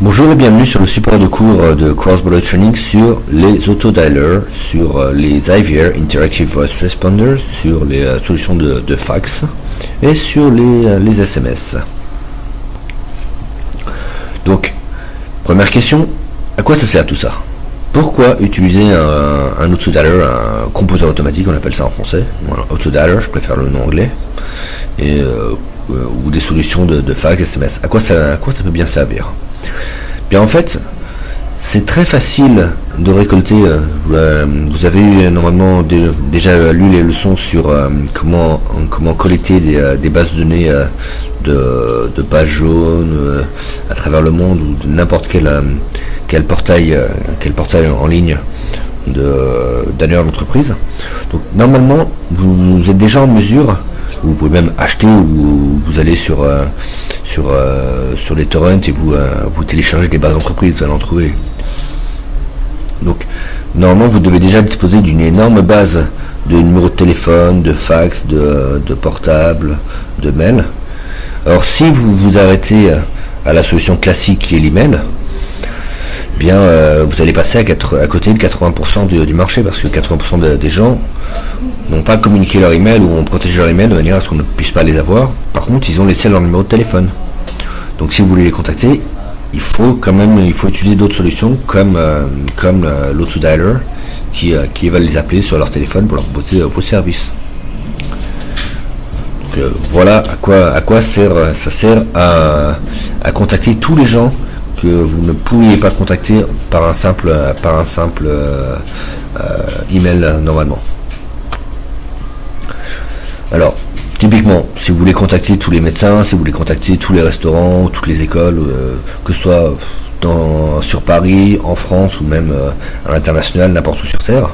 Bonjour et bienvenue sur le support de cours de Cross-Border Training sur les autodialers, sur les IVR Interactive Voice Responders, sur les solutions de fax et sur les SMS. Donc, première question, à quoi ça sert tout ça? Pourquoi utiliser un autodialer, un composeur automatique, on appelle ça en français, ou un autodialer, je préfère le nom anglais, et, ou des solutions de fax, SMS. À quoi ça peut bien servir? Bien en fait, c'est très facile de récolter. Vous avez normalement déjà lu les leçons sur comment collecter des bases de données de pages jaunes à travers le monde ou de n'importe quel portail en ligne d'annuaire d'entreprise. Donc normalement, vous êtes déjà en mesure. Vous pouvez même acheter ou vous allez sur les torrents et vous téléchargez des bases d'entreprise, vous allez en trouver. Donc normalement vous devez déjà disposer d'une énorme base de numéros de téléphone, de fax, de portable, de mail. Alors si vous vous arrêtez à la solution classique qui est l'email, bien vous allez passer à côté de 80% du marché, parce que 80% des gens n'ont pas communiqué leur email ou ont protégé leur email de manière à ce qu'on ne puisse pas les avoir. Par contre, ils ont laissé leur numéro de téléphone. Donc si vous voulez les contacter, il faut utiliser d'autres solutions comme l'autodialer qui va les appeler sur leur téléphone pour leur proposer vos services. Donc voilà à quoi ça sert à contacter tous les gens que vous ne pourriez pas contacter par un simple email normalement. Alors, typiquement, si vous voulez contacter tous les médecins, si vous voulez contacter tous les restaurants, toutes les écoles, que ce soit sur Paris, en France ou même à l'international, n'importe où sur Terre,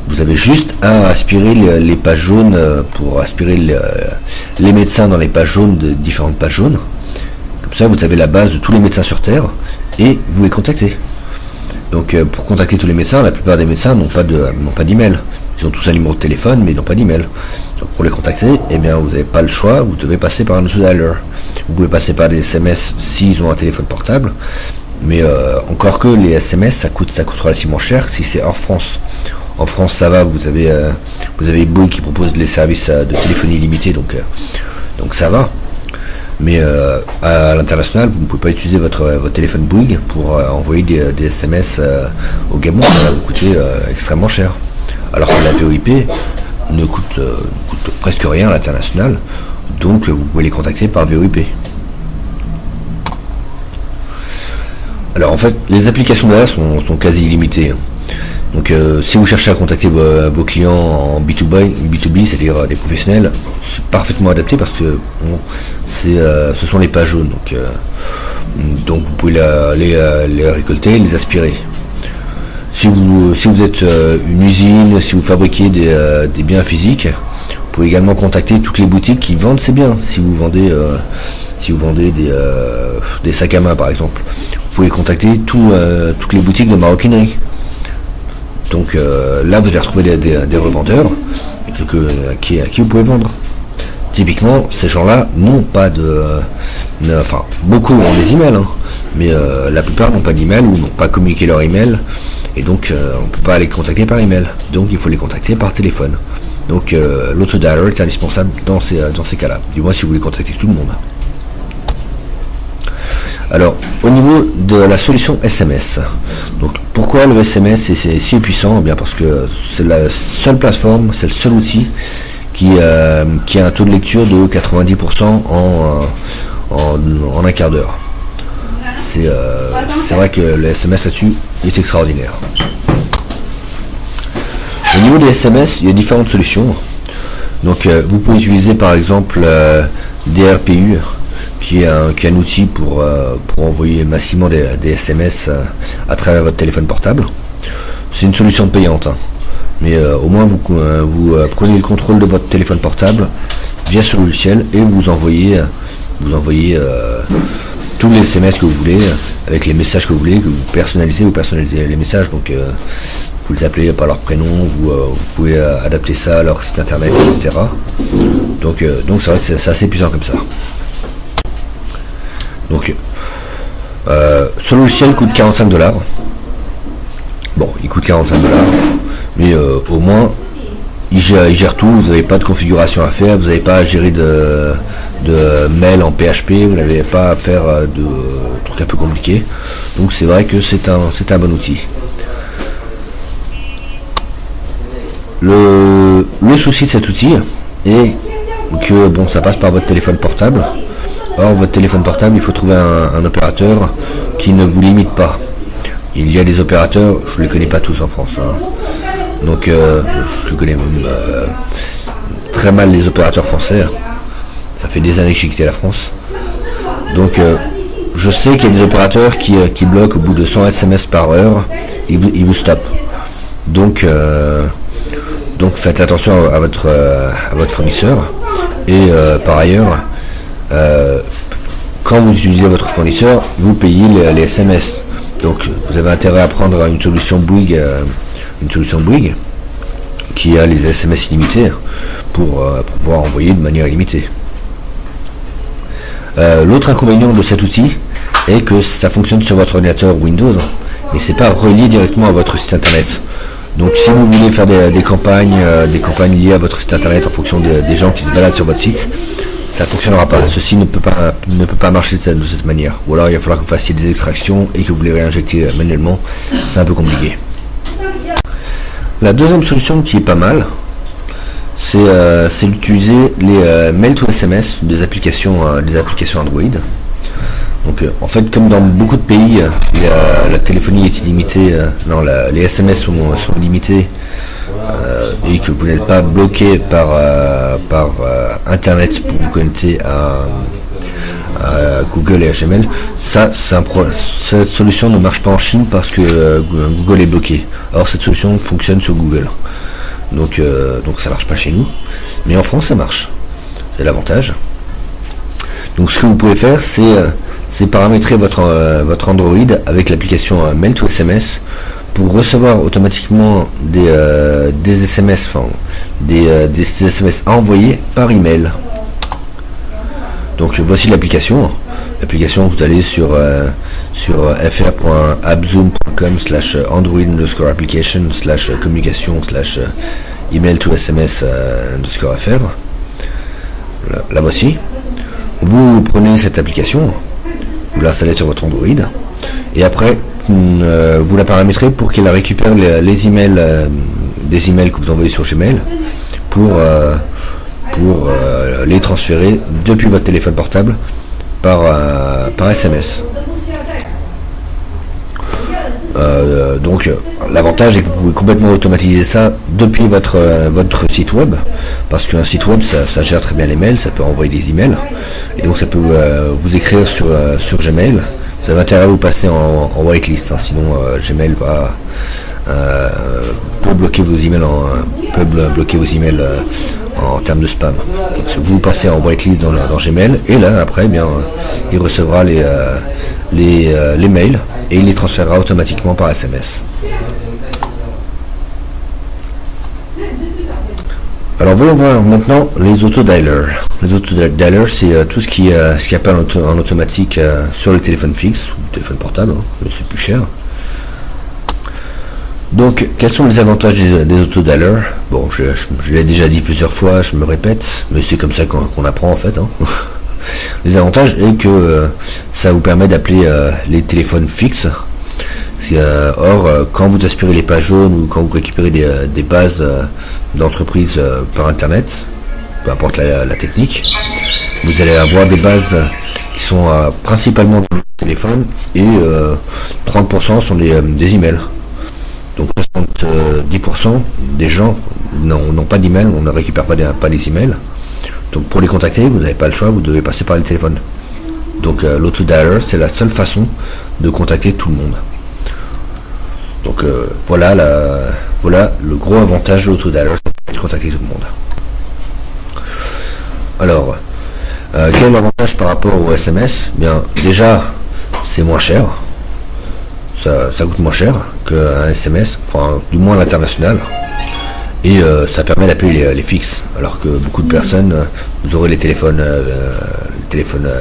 vous avez juste à aspirer les pages jaunes pour aspirer les médecins dans les pages jaunes de différentes pages jaunes. Comme ça, vous avez la base de tous les médecins sur Terre et vous les contactez. Donc, pour contacter tous les médecins, la plupart des médecins n'ont pas d'email. Ils ont tous un numéro de téléphone, mais ils n'ont pas d'email. Donc pour les contacter, eh bien vous n'avez pas le choix, vous devez passer par un autodialer. Vous pouvez passer par des SMS s'ils ont un téléphone portable, mais encore que les SMS ça coûte relativement cher si c'est hors France. En France ça va, vous avez Bouygues qui propose les services de téléphonie illimitée, donc ça va. Mais à l'international, vous ne pouvez pas utiliser votre téléphone Bouygues pour envoyer des SMS au Gabon, ça va vous coûter extrêmement cher. Alors que la VoIP ne coûte presque rien à l'international, donc vous pouvez les contacter par VoIP. Alors en fait, les applications derrière sont quasi illimitées. Donc si vous cherchez à contacter vos clients en B2B, c'est-à-dire des professionnels, c'est parfaitement adapté parce que ce sont les pages jaunes. Donc vous pouvez les récolter et les aspirer. Si vous êtes une usine, si vous fabriquez des biens physiques, vous pouvez également contacter toutes les boutiques qui vendent ces biens. Si vous vendez des sacs à main par exemple, vous pouvez contacter toutes les boutiques de maroquinerie. Donc là vous allez retrouver des revendeurs à qui vous pouvez vendre. Typiquement, ces gens-là n'ont pas enfin beaucoup ont des emails, mais la plupart n'ont pas d'email ou n'ont pas communiqué leur email. Et donc on ne peut pas les contacter par email, donc il faut les contacter par téléphone. Donc l'autodialer est indispensable dans ces cas-là, du moins si vous voulez contacter tout le monde. Alors au niveau de la solution SMS, donc pourquoi le SMS c'est si puissant? Eh bien parce que c'est la seule plateforme, c'est le seul outil qui a un taux de lecture de 90% en un quart d'heure. C'est vrai que le SMS là-dessus est extraordinaire. Au niveau des SMS, il y a différentes solutions. Donc vous pouvez utiliser par exemple DRPU, qui est un outil pour envoyer massivement des SMS à travers votre téléphone portable. C'est une solution payante, mais au moins vous prenez le contrôle de votre téléphone portable via ce logiciel et vous envoyez tous les SMS que vous voulez, avec les messages que vous voulez, que vous personnalisez les messages, donc vous les appelez par leur prénom, vous pouvez adapter ça à leur site internet, etc. Donc c'est vrai que c'est assez puissant comme ça. Donc Ce logiciel coûte 45 $. Bon, il coûte 45 $, mais au moins il gère tout. Vous n'avez pas de configuration à faire, vous n'avez pas à gérer de mail en PHP, vous n'avez pas à faire de trucs un peu compliqués. Donc c'est vrai que c'est un bon outil. Le souci de cet outil est que bon, ça passe par votre téléphone portable. Or, votre téléphone portable, il faut trouver un opérateur qui ne vous limite pas. Il y a des opérateurs, je ne les connais pas tous en France, hein. Donc je connais même très mal les opérateurs français. Ça fait des années que j'ai quitté la France. Donc je sais qu'il y a des opérateurs qui bloquent au bout de 100 SMS par heure, ils vous stoppent. Donc faites attention à votre fournisseur. Et par ailleurs, quand vous utilisez votre fournisseur, vous payez les SMS. Donc vous avez intérêt à prendre une solution Bouygues, qui a les SMS illimités pour pouvoir envoyer de manière illimitée. L'autre inconvénient de cet outil est que ça fonctionne sur votre ordinateur Windows, mais c'est pas relié directement à votre site internet. Donc si vous voulez faire des campagnes liées à votre site internet en fonction des gens qui se baladent sur votre site, ça ne fonctionnera pas. Ceci ne peut pas marcher de cette manière. Ou alors il va falloir que vous fassiez des extractions et que vous les réinjectez manuellement. C'est un peu compliqué. La deuxième solution qui est pas mal, c'est d'utiliser les mail to SMS des applications Android. Donc en fait, comme dans beaucoup de pays, la téléphonie est illimitée, les SMS sont limités, et que vous n'êtes pas bloqué par Internet pour vous connecter à Google et à Gmail. Cette solution ne marche pas en Chine parce que Google est bloqué. Or cette solution fonctionne sur Google. Donc ça marche pas chez nous. Mais en France ça marche. C'est l'avantage. Donc ce que vous pouvez faire, c'est paramétrer votre Android avec l'application Mail to SMS pour recevoir automatiquement des SMS, des SMS à envoyer par email. Donc voici l'application. L'application, vous allez sur fr.appzoom.com/android_application/communication/email to SMS_fr. La voici. Vous prenez cette application, vous l'installez sur votre Android, et après vous la paramétrez pour qu'elle récupère les emails, des emails que vous envoyez sur Gmail pour les transférer depuis votre téléphone portable par SMS. Donc l'avantage est que vous pouvez complètement automatiser ça depuis votre site web, parce qu'un site web ça gère très bien les mails, ça peut envoyer des emails, et donc ça peut vous écrire sur Gmail. Vous avez intérêt à vous passer en whitelist, hein, sinon Gmail peut bloquer vos emails en termes de spam. Donc si vous passez en whitelist dans Gmail, et là après il recevra les mails et il les transférera automatiquement par SMS. Alors voyons voir maintenant les autodialers. Les autodialers, c'est tout ce qui appelle en automatique sur le téléphone fixe ou le téléphone portable, hein, c'est plus cher. Donc quels sont les avantages des autodialers? Bon, je l'ai déjà dit plusieurs fois, je me répète, mais c'est comme ça qu'on apprend en fait, hein. Les avantages est que ça vous permet d'appeler les téléphones fixes. Or, quand vous aspirez les pages jaunes ou quand vous récupérez des bases d'entreprise par internet, peu importe la technique, vous allez avoir des bases qui sont principalement dans le téléphone, et 30% sont des emails. Donc 70% des gens n'ont pas d'email, on ne récupère pas les emails. Donc pour les contacter, vous n'avez pas le choix, vous devez passer par le téléphone. Donc l'autodialer, c'est la seule façon de contacter tout le monde. Donc voilà le gros avantage de l'autodialer, c'est de contacter tout le monde. Alors, quel est l'avantage par rapport au SMS? Bien, déjà, c'est moins cher. Ça coûte moins cher qu'un SMS, enfin du moins à l'international. Et ça permet d'appeler les fixes, alors que beaucoup de personnes, vous aurez les téléphones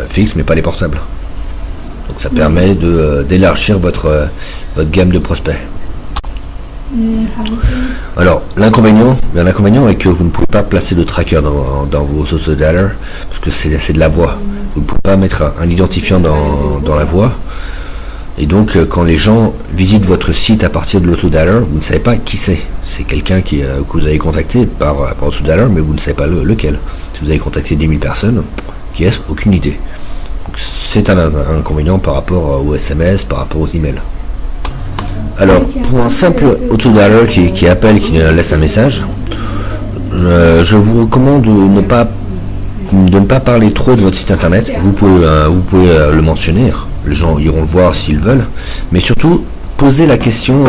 fixes mais pas les portables. Donc Ça permet d'élargir votre gamme de prospects. Alors, l'inconvénient est que vous ne pouvez pas placer de tracker dans vos autodialers, parce que c'est de la voix. Vous ne pouvez pas mettre un identifiant dans la voix. Et donc, quand les gens visitent votre site à partir de l'autodialer, vous ne savez pas qui c'est. C'est quelqu'un que vous avez contacté par autodialer, mais vous ne savez pas lequel. Si vous avez contacté 10 000 personnes, qui est-ce? Aucune idée. C'est un inconvénient par rapport aux SMS, par rapport aux emails. Alors, pour un simple autodialer qui appelle, qui laisse un message, je vous recommande de ne pas parler trop de votre site internet. Vous pouvez le mentionner, les gens iront le voir s'ils veulent, mais surtout, posez la question,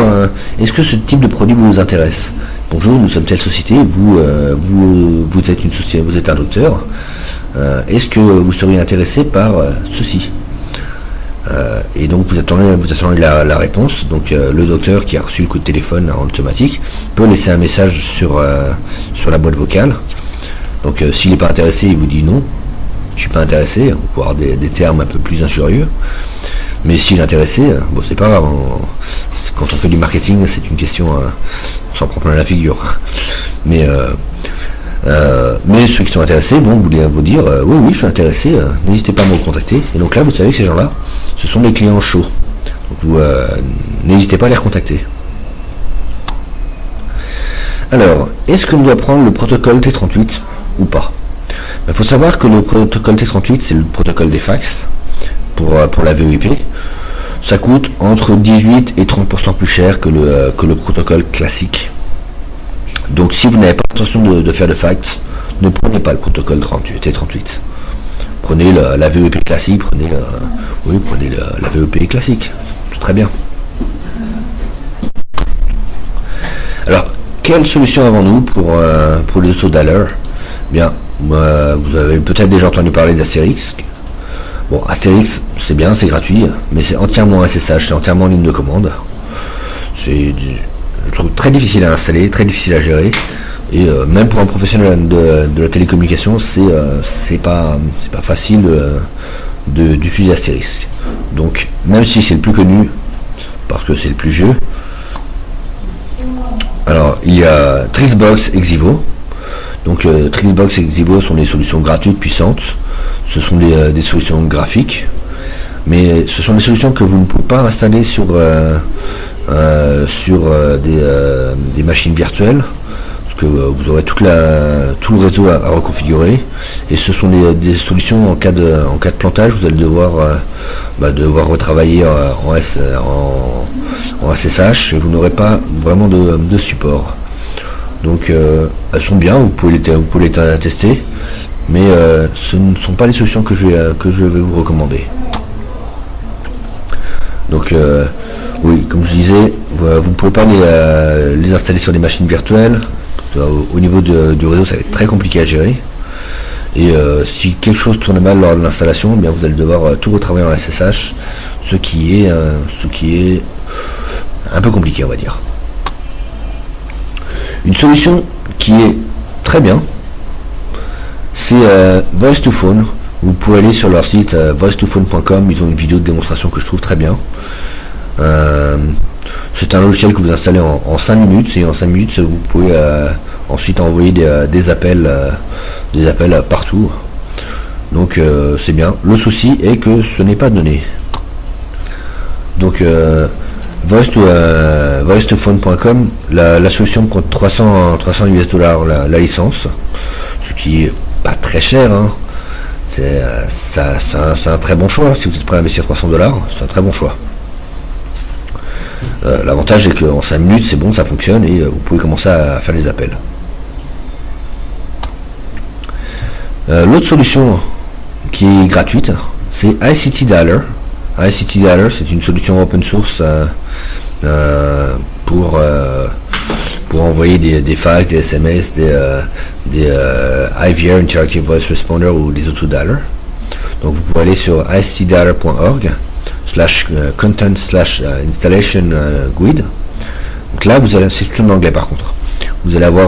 est-ce que ce type de produit vous intéresse? Bonjour, nous sommes telle société, vous êtes une société, vous êtes un docteur, est-ce que vous seriez intéressé par ceci? Et donc vous attendez la réponse. Donc le docteur qui a reçu le coup de téléphone en automatique peut laisser un message sur la boîte vocale. Donc s'il n'est pas intéressé, il vous dit non, je suis pas intéressé, on peut avoir des termes un peu plus injurieux. Mais s'il est intéressé, bon, c'est pas grave, quand on fait du marketing, c'est une question, on s'en prend plein la figure. Mais ceux qui sont intéressés vont vous dire oui, je suis intéressé, n'hésitez pas à me contacter. Et donc là, vous savez que ces gens-là, ce sont des clients chauds. Donc vous n'hésitez pas à les recontacter. Alors, est-ce qu'on doit prendre le protocole T38 ou pas? Il faut savoir que le protocole T38, c'est le protocole des fax pour la VoIP. Ça coûte entre 18 et 30% plus cher que le protocole classique. Donc si vous n'avez pas l'intention de faire de fax, ne prenez pas le protocole T38. Prenez la VoIP classique, prenez la VoIP classique. C'est très bien. Alors, quelle solution avons-nous pour les autodialers? Bien, vous avez peut-être déjà entendu parler d'Astérix. Bon, Astérix, c'est bien, c'est gratuit, mais c'est entièrement SSH, c'est entièrement en ligne de commande. Je trouve très difficile à installer, très difficile à gérer, et même pour un professionnel de la télécommunication, c'est pas facile d'utiliser Astérix. Donc, même si c'est le plus connu, parce que c'est le plus vieux, alors il y a Trixbox et Xivo. Donc Trixbox et Xivo sont des solutions gratuites, puissantes. Ce sont des solutions graphiques, mais ce sont des solutions que vous ne pouvez pas installer sur des machines virtuelles, parce que vous aurez tout le réseau à reconfigurer, et ce sont des solutions en cas de plantage. Vous allez devoir retravailler en SSH, et vous n'aurez pas vraiment de support. Donc elles sont bien, vous pouvez les tester, mais ce ne sont pas les solutions que je vais vous recommander. Donc oui, comme je disais, vous ne pouvez pas les installer sur des machines virtuelles. Au niveau du réseau, ça va être très compliqué à gérer. Et si quelque chose tourne mal lors de l'installation, eh bien vous allez devoir tout retravailler en SSH, ce qui est un peu compliqué, on va dire. Une solution qui est très bien, c'est Voice2Phone. Vous pouvez aller sur leur site voice2phone.com, ils ont une vidéo de démonstration que je trouve très bien. C'est un logiciel que vous installez en 5 minutes, et en 5 minutes vous pouvez ensuite envoyer des appels partout. Donc c'est bien. Le souci est que ce n'est pas donné. Donc voice2phone.com, la solution coûte 300 US$ la licence, ce qui est pas très cher, hein. C'est un très bon choix. Si vous êtes prêt à investir 300$, c'est un très bon choix. L'avantage est qu'en 5 minutes c'est bon, ça fonctionne, et vous pouvez commencer à faire les appels. L'autre solution qui est gratuite, c'est ICT Dialer. ICT Dialer, c'est une solution open source pour envoyer des fax, des SMS, des IVR, Interactive Voice Responder, ou des autodialers. Donc vous pouvez aller sur ictdialer.org /content/installation guide. Donc là vous allez, c'est tout en anglais par contre, vous allez avoir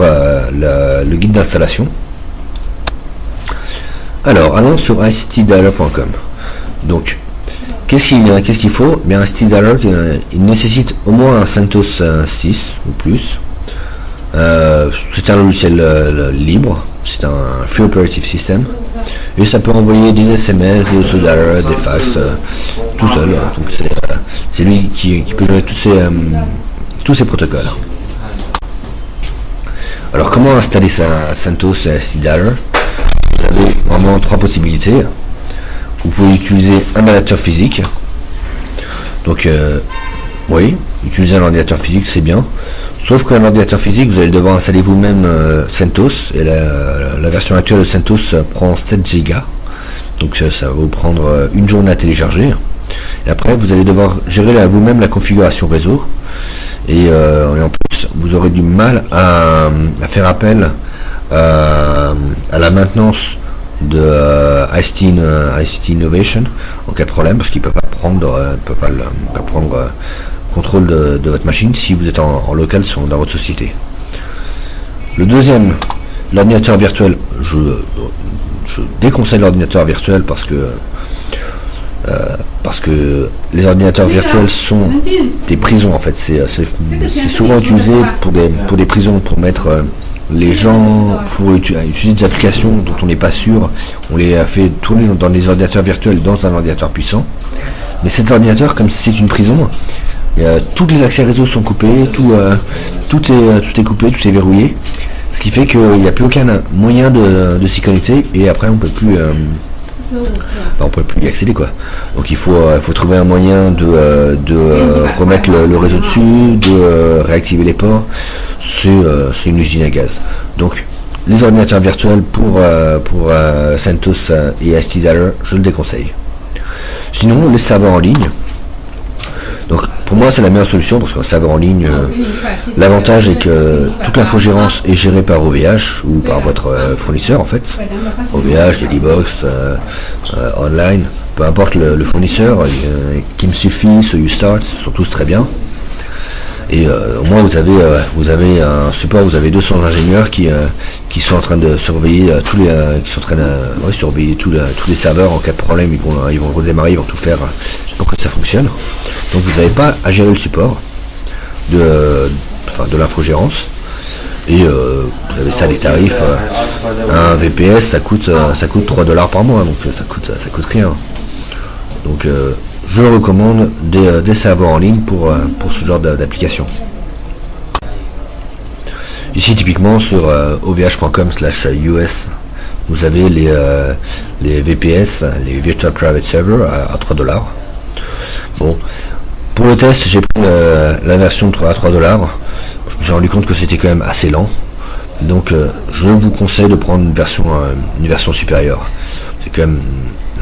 le guide d'installation. Alors allons sur ictdialer.com. Donc Qu'est-ce qu'il faut? Bien, un StiDialer, il nécessite au moins un CentOS 6 ou plus. C'est un logiciel libre, c'est un free operative system, et ça peut envoyer des SMS, des autodialers, des fax, tout seul. Donc c'est lui qui peut gérer tous ces protocoles. Alors comment installer CentOS StiDialer? Vous avez vraiment trois possibilités. Vous pouvez utiliser un adaptateur physique. Donc oui, utiliser un ordinateur physique c'est bien. Sauf qu'un ordinateur physique, vous allez devoir installer vous-même CentOS. Et la version actuelle de CentOS prend 7 Go. Donc ça va vous prendre une journée à télécharger. Et après, vous allez devoir gérer vous-même la configuration réseau. Et en plus, vous aurez du mal à faire appel à la maintenance de ICT Innovation. En quel problème? Parce qu'il ne peut pas prendre contrôle de votre machine si vous êtes en local dans votre société. Le deuxième, l'ordinateur virtuel. Je déconseille l'ordinateur virtuel parce que les ordinateurs virtuels sont des prisons en fait. C'est souvent utilisé pour des prisons, pour mettre les gens, pour utiliser des applications dont on n'est pas sûr. On les a fait tourner dans des ordinateurs virtuels dans un ordinateur puissant. Mais cet ordinateur, comme c'est une prison, tous les accès réseau sont coupés, tout est coupé, tout est verrouillé. Ce qui fait qu'il n'y a plus aucun moyen de s'y connecter, et après on peut plus y accéder quoi. Donc il faut trouver un moyen de remettre le réseau dessus, de réactiver les ports. C'est une usine à gaz. Donc les ordinateurs virtuels pour CentOS et StiDialer, je le déconseille. Sinon les serveurs en ligne. Donc pour moi c'est la meilleure solution, parce qu'un serveur en ligne, l'avantage est que toute l'infogérance est gérée par OVH ou par votre fournisseur en fait. OVH, Dailybox, Online, peu importe le fournisseur, qui me suffit, ce YouStart, sont tous très bien. Et au moins vous avez un support, vous avez 200 ingénieurs qui sont en train de surveiller surveiller tous les serveurs. En cas de problème, ils vont redémarrer, ils vont tout faire pour que ça fonctionne. Donc vous n'avez pas à gérer le support de l'infogérance. Et vous avez ça, les tarifs. Un VPS ça coûte $3 par mois, donc ça coûte rien. Donc je recommande des serveurs en ligne pour ce genre d'application. Ici typiquement sur ovh.com/us, vous avez les VPS, les Virtual Private Server à $3. Bon, pour le test j'ai pris la version à $3. J'ai rendu compte que c'était quand même assez lent, donc je vous conseille de prendre une version supérieure. C'est quand même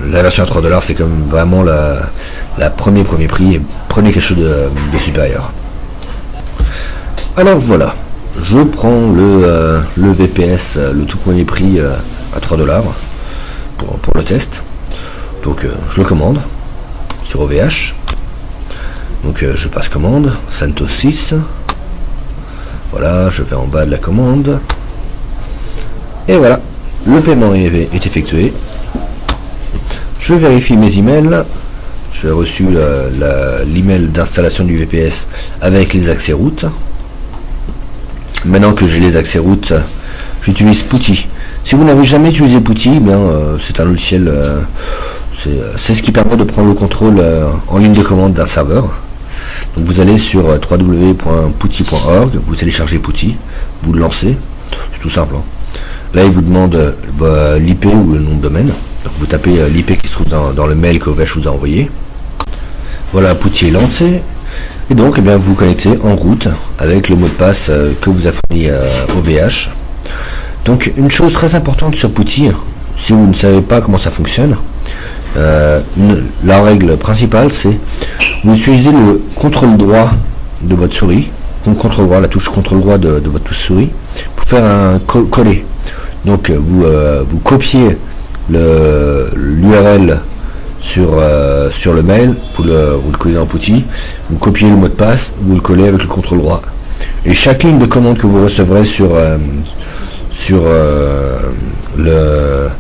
la version à $3, c'est quand même vraiment la premier prix, et prenez quelque chose de supérieur. Alors voilà, je prends le VPS, le tout premier prix à $3 pour le test. Donc je le commande sur OVH. Donc je passe commande, CentOS 6. Voilà, je vais en bas de la commande. Et voilà, le paiement est effectué. Je vérifie mes emails. J'ai reçu l'email d'installation du VPS avec les accès routes. Maintenant que j'ai les accès routes, j'utilise Putty. Si vous n'avez jamais utilisé Putty, c'est un logiciel, c'est ce qui permet de prendre le contrôle en ligne de commande d'un serveur. Donc vous allez sur www.putty.org, vous téléchargez Putty, vous le lancez, c'est tout simple. Là il vous demande l'IP ou le nom de domaine. Donc vous tapez l'IP qui se trouve dans le mail qu'OVH vous a envoyé. Voilà, Putty est lancé. Et donc vous vous connectez en route avec le mot de passe que vous a fourni OVH. Donc une chose très importante sur Putty, si vous ne savez pas comment ça fonctionne, la règle principale c'est vous utilisez le contrôle droit de votre souris, la touche contrôle droit de votre touche souris, pour faire un coller. Donc vous copiez l'URL sur le mail, vous le collez dans Putty, vous copiez le mot de passe, vous le collez avec le contrôle droit. Et chaque ligne de commande que vous recevrez sur le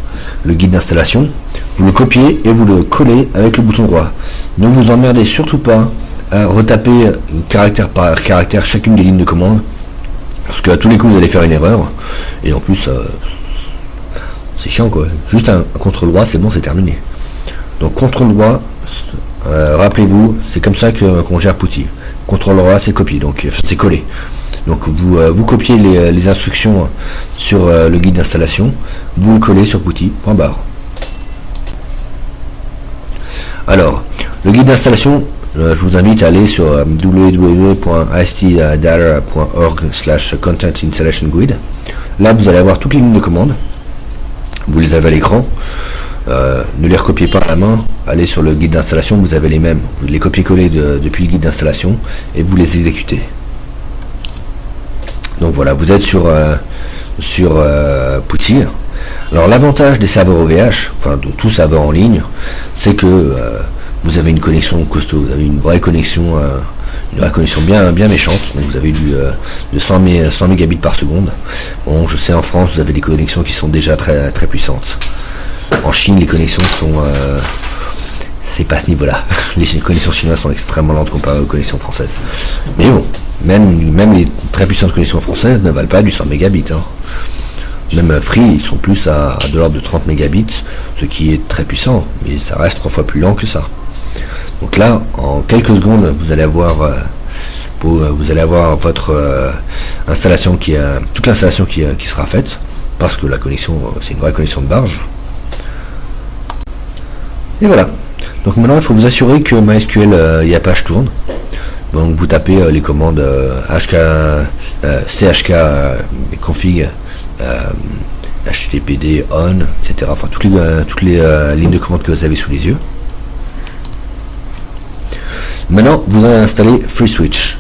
guide d'installation, vous le copiez et vous le collez avec le bouton droit. Ne vous emmerdez surtout pas à retaper caractère par caractère chacune des lignes de commande, parce que à tous les coups vous allez faire une erreur, et en plus c'est chiant quoi. Juste un CTRL droit, c'est bon, c'est terminé. Donc CTRL droit, rappelez-vous, c'est comme ça qu'on gère PuTTY. CTRL droit, c'est copier, donc c'est coller. Donc vous copiez les instructions sur le guide d'installation, vous le collez sur PuTTY.bar. Alors, le guide d'installation, je vous invite à aller sur www.astdata.org/content installation guide. Là, vous allez avoir toutes les lignes de commande. Vous les avez à l'écran. Ne les recopiez pas à la main. Allez sur le guide d'installation, vous avez les mêmes. Vous les copiez-coller depuis le guide d'installation et vous les exécutez. Donc voilà, vous êtes sur PuTTY. Alors l'avantage des serveurs OVH, enfin de tout serveur en ligne, c'est que vous avez une connexion costaud, vous avez une vraie connexion bien méchante. Donc vous avez de 100 mégabits par seconde. Bon, je sais, en France vous avez des connexions qui sont déjà très très puissantes. En Chine, les connexions sont c'est pas ce niveau-là. Les connexions chinoises sont extrêmement lentes comparées aux connexions françaises. Mais bon, même les très puissantes connexions françaises ne valent pas du 100 mégabits. Hein. Même Free, ils sont plus à de l'ordre de 30 mégabits, ce qui est très puissant, mais ça reste 3 fois plus lent que ça. Donc là, en quelques secondes, vous allez avoir votre installation toute l'installation qui sera faite, parce que la connexion, c'est une vraie connexion de barge. Et voilà. Donc maintenant, il faut vous assurer que MySQL et Apache tourne. Donc vous tapez les commandes chk config httpd on, etc. Enfin toutes les lignes de commande que vous avez sous les yeux. Maintenant, vous allez installer FreeSwitch.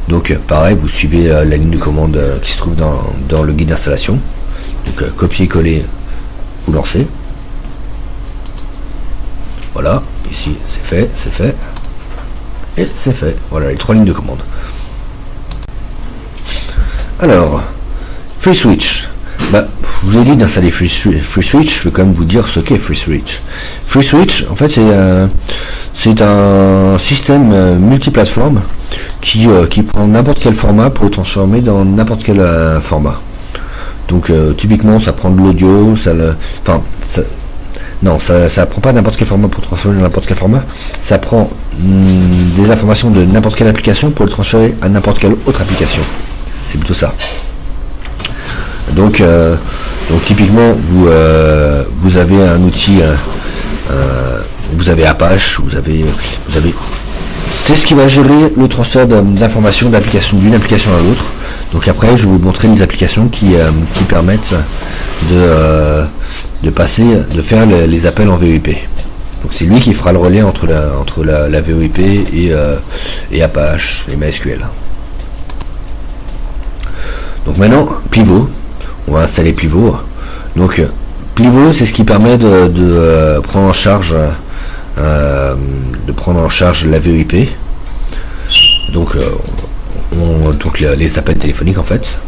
Donc pareil, vous suivez la ligne de commande qui se trouve dans le guide d'installation. Donc copier-coller, vous lancez. Voilà, ici c'est fait, et c'est fait. Voilà les 3 lignes de commande. Alors, FreeSwitch. Je vous ai dit d'installer FreeSwitch, je vais quand même vous dire ce qu'est FreeSwitch. FreeSwitch, en fait, c'est un système multiplateforme qui prend n'importe quel format pour le transformer dans n'importe quel format. Donc, typiquement, ça prend de l'audio, ça prend pas n'importe quel format pour transformer dans n'importe quel format. Ça prend des informations de n'importe quelle application pour le transférer à n'importe quelle autre application. C'est plutôt ça. Donc typiquement, vous avez un outil, vous avez Apache, vous avez, c'est ce qui va gérer le transfert d'informations d'une application à l'autre. Donc après, je vais vous montrer les applications qui permettent de faire les appels en VoIP. Donc c'est lui qui fera le relais entre la VoIP et Apache et MySQL. Donc maintenant, Pivot. On va installer Pivot. Donc Pivot, c'est ce qui permet de prendre en charge la VoIP. Donc les appels téléphoniques en fait.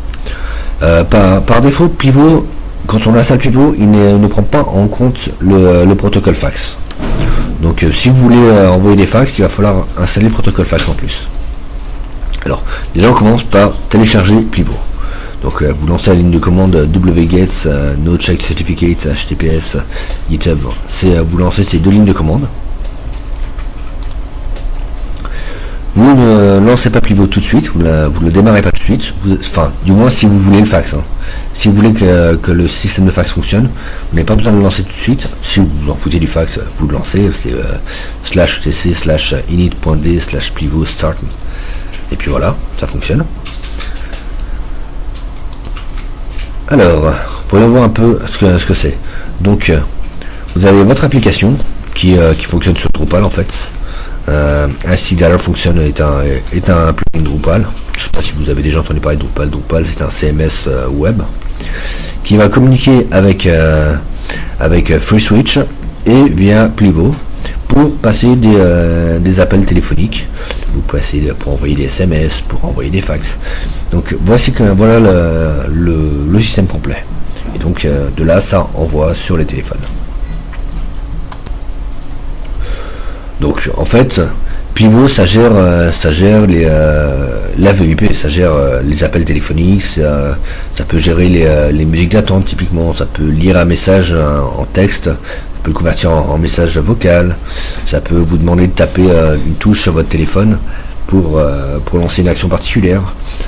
Par défaut, Pivot, quand on installe Pivot, il ne prend pas en compte le protocole fax. Donc si vous voulez envoyer des fax, il va falloir installer le protocole fax en plus. Alors déjà on commence par télécharger Pivot. Donc vous lancez la ligne de commande wget nocheck certificate https github. Vous lancez ces 2 lignes de commande. Vous ne lancez pas Pivot tout de suite, vous ne le démarrez pas tout de suite, enfin du moins si vous voulez le fax. Hein. Si vous voulez que le système de fax fonctionne, vous n'avez pas besoin de le lancer tout de suite. Si vous en foutez du fax, vous le lancez, c'est /tc/init.d/pivot start. Et puis voilà, ça fonctionne. Alors, voyons voir un peu ce que c'est. Donc, vous avez votre application qui fonctionne sur Drupal en fait. Astdata Function est un plugin Drupal. Je ne sais pas si vous avez déjà entendu parler de Drupal. Drupal, c'est un CMS web qui va communiquer avec FreeSwitch et via Pivot pour passer des appels téléphoniques. Vous passez pour envoyer des SMS, pour envoyer des fax. Donc voilà le système complet. Et donc de là, ça envoie sur les téléphones. Donc en fait, Plivo ça gère l'AVIP, ça gère les appels téléphoniques, ça peut gérer les musiques d'attente typiquement, ça peut lire un message en texte, ça peut le convertir en message vocal, ça peut vous demander de taper une touche sur votre téléphone pour lancer une action particulière,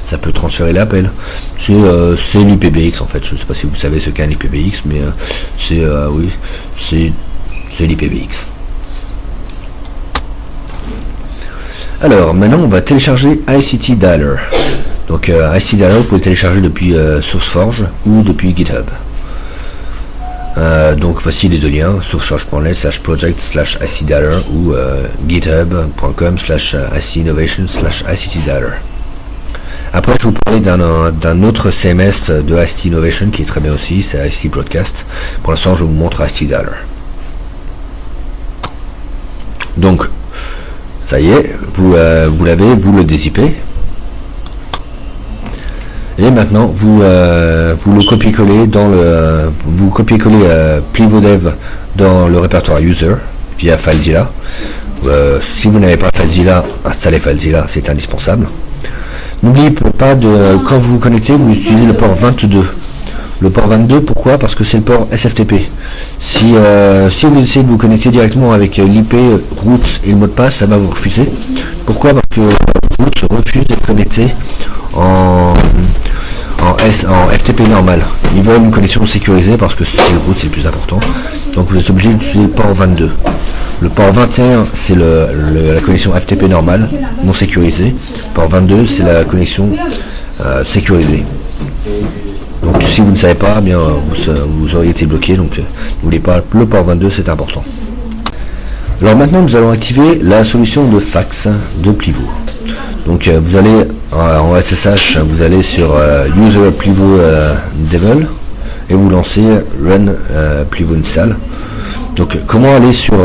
ça peut transférer l'appel. C'est l'IPBX en fait, je ne sais pas si vous savez ce qu'est un IPBX, mais oui, c'est l'IPBX. Alors maintenant on va télécharger ICT Dialer. Donc ICT Dialer vous pouvez le télécharger depuis SourceForge ou depuis GitHub. Donc voici les deux liens, sourceforge.net/project/ICT Dialer ou github.com/ICT Dialer. Après je vais vous parler d'un autre CMS de ICT Innovation qui est très bien aussi, c'est ICT Broadcast. Pour l'instant je vous montre ICT Dialer. Donc ça y est, vous l'avez, vous le dézippez. Et maintenant vous le copiez-collez dans vous copiez-collez Plivodev dans le répertoire user via FileZilla. Si vous n'avez pas FileZilla, installez FileZilla, c'est indispensable. N'oubliez pas quand vous vous connectez, vous utilisez le port 22. Le port 22, pourquoi? Parce que c'est le port SFTP. Si vous essayez de vous connecter directement avec l'IP, root et le mot de passe, ça va vous refuser. Pourquoi? Parce que root refuse d'être connecté en FTP normal. Ils veulent une connexion sécurisée parce que c'est le root, c'est le plus important. Donc vous êtes obligé d'utiliser le port 22. Le port 21, c'est la connexion FTP normale, non sécurisée. Le port 22, c'est la connexion sécurisée. Donc si vous ne savez pas, bien vous auriez été bloqué, donc n'oubliez pas, le port 22 c'est important. Alors maintenant nous allons activer la solution de fax de Plivo. Donc vous allez en SSH, vous allez sur user Plivo Devel et vous lancez run Plivo install. Donc comment aller sur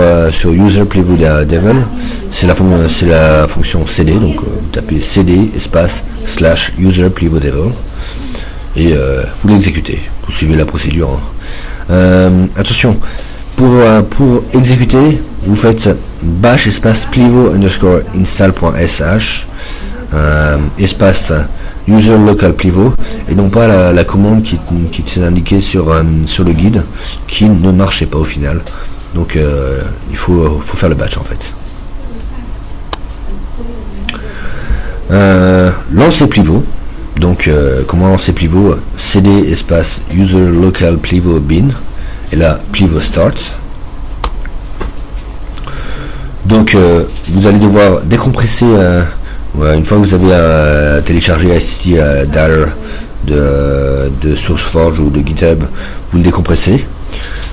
user Plivo Devel? C'est la fonction cd, donc vous tapez cd espace / user Plivo Devel. Et vous l'exécutez, vous suivez la procédure. Attention, pour exécuter, vous faites bash espace plivo underscore install.sh espace user local plivo et non pas la commande qui est indiquée sur le guide qui ne marchait pas au final. Donc il faut faire le batch en fait. Lancer Plivo. Donc comment lancer Plivo? cd espace user local plivo bin et là Plivo starts. Donc vous allez devoir décompresser une fois que vous avez téléchargé ICT Dialer de SourceForge ou de GitHub, vous le décompressez.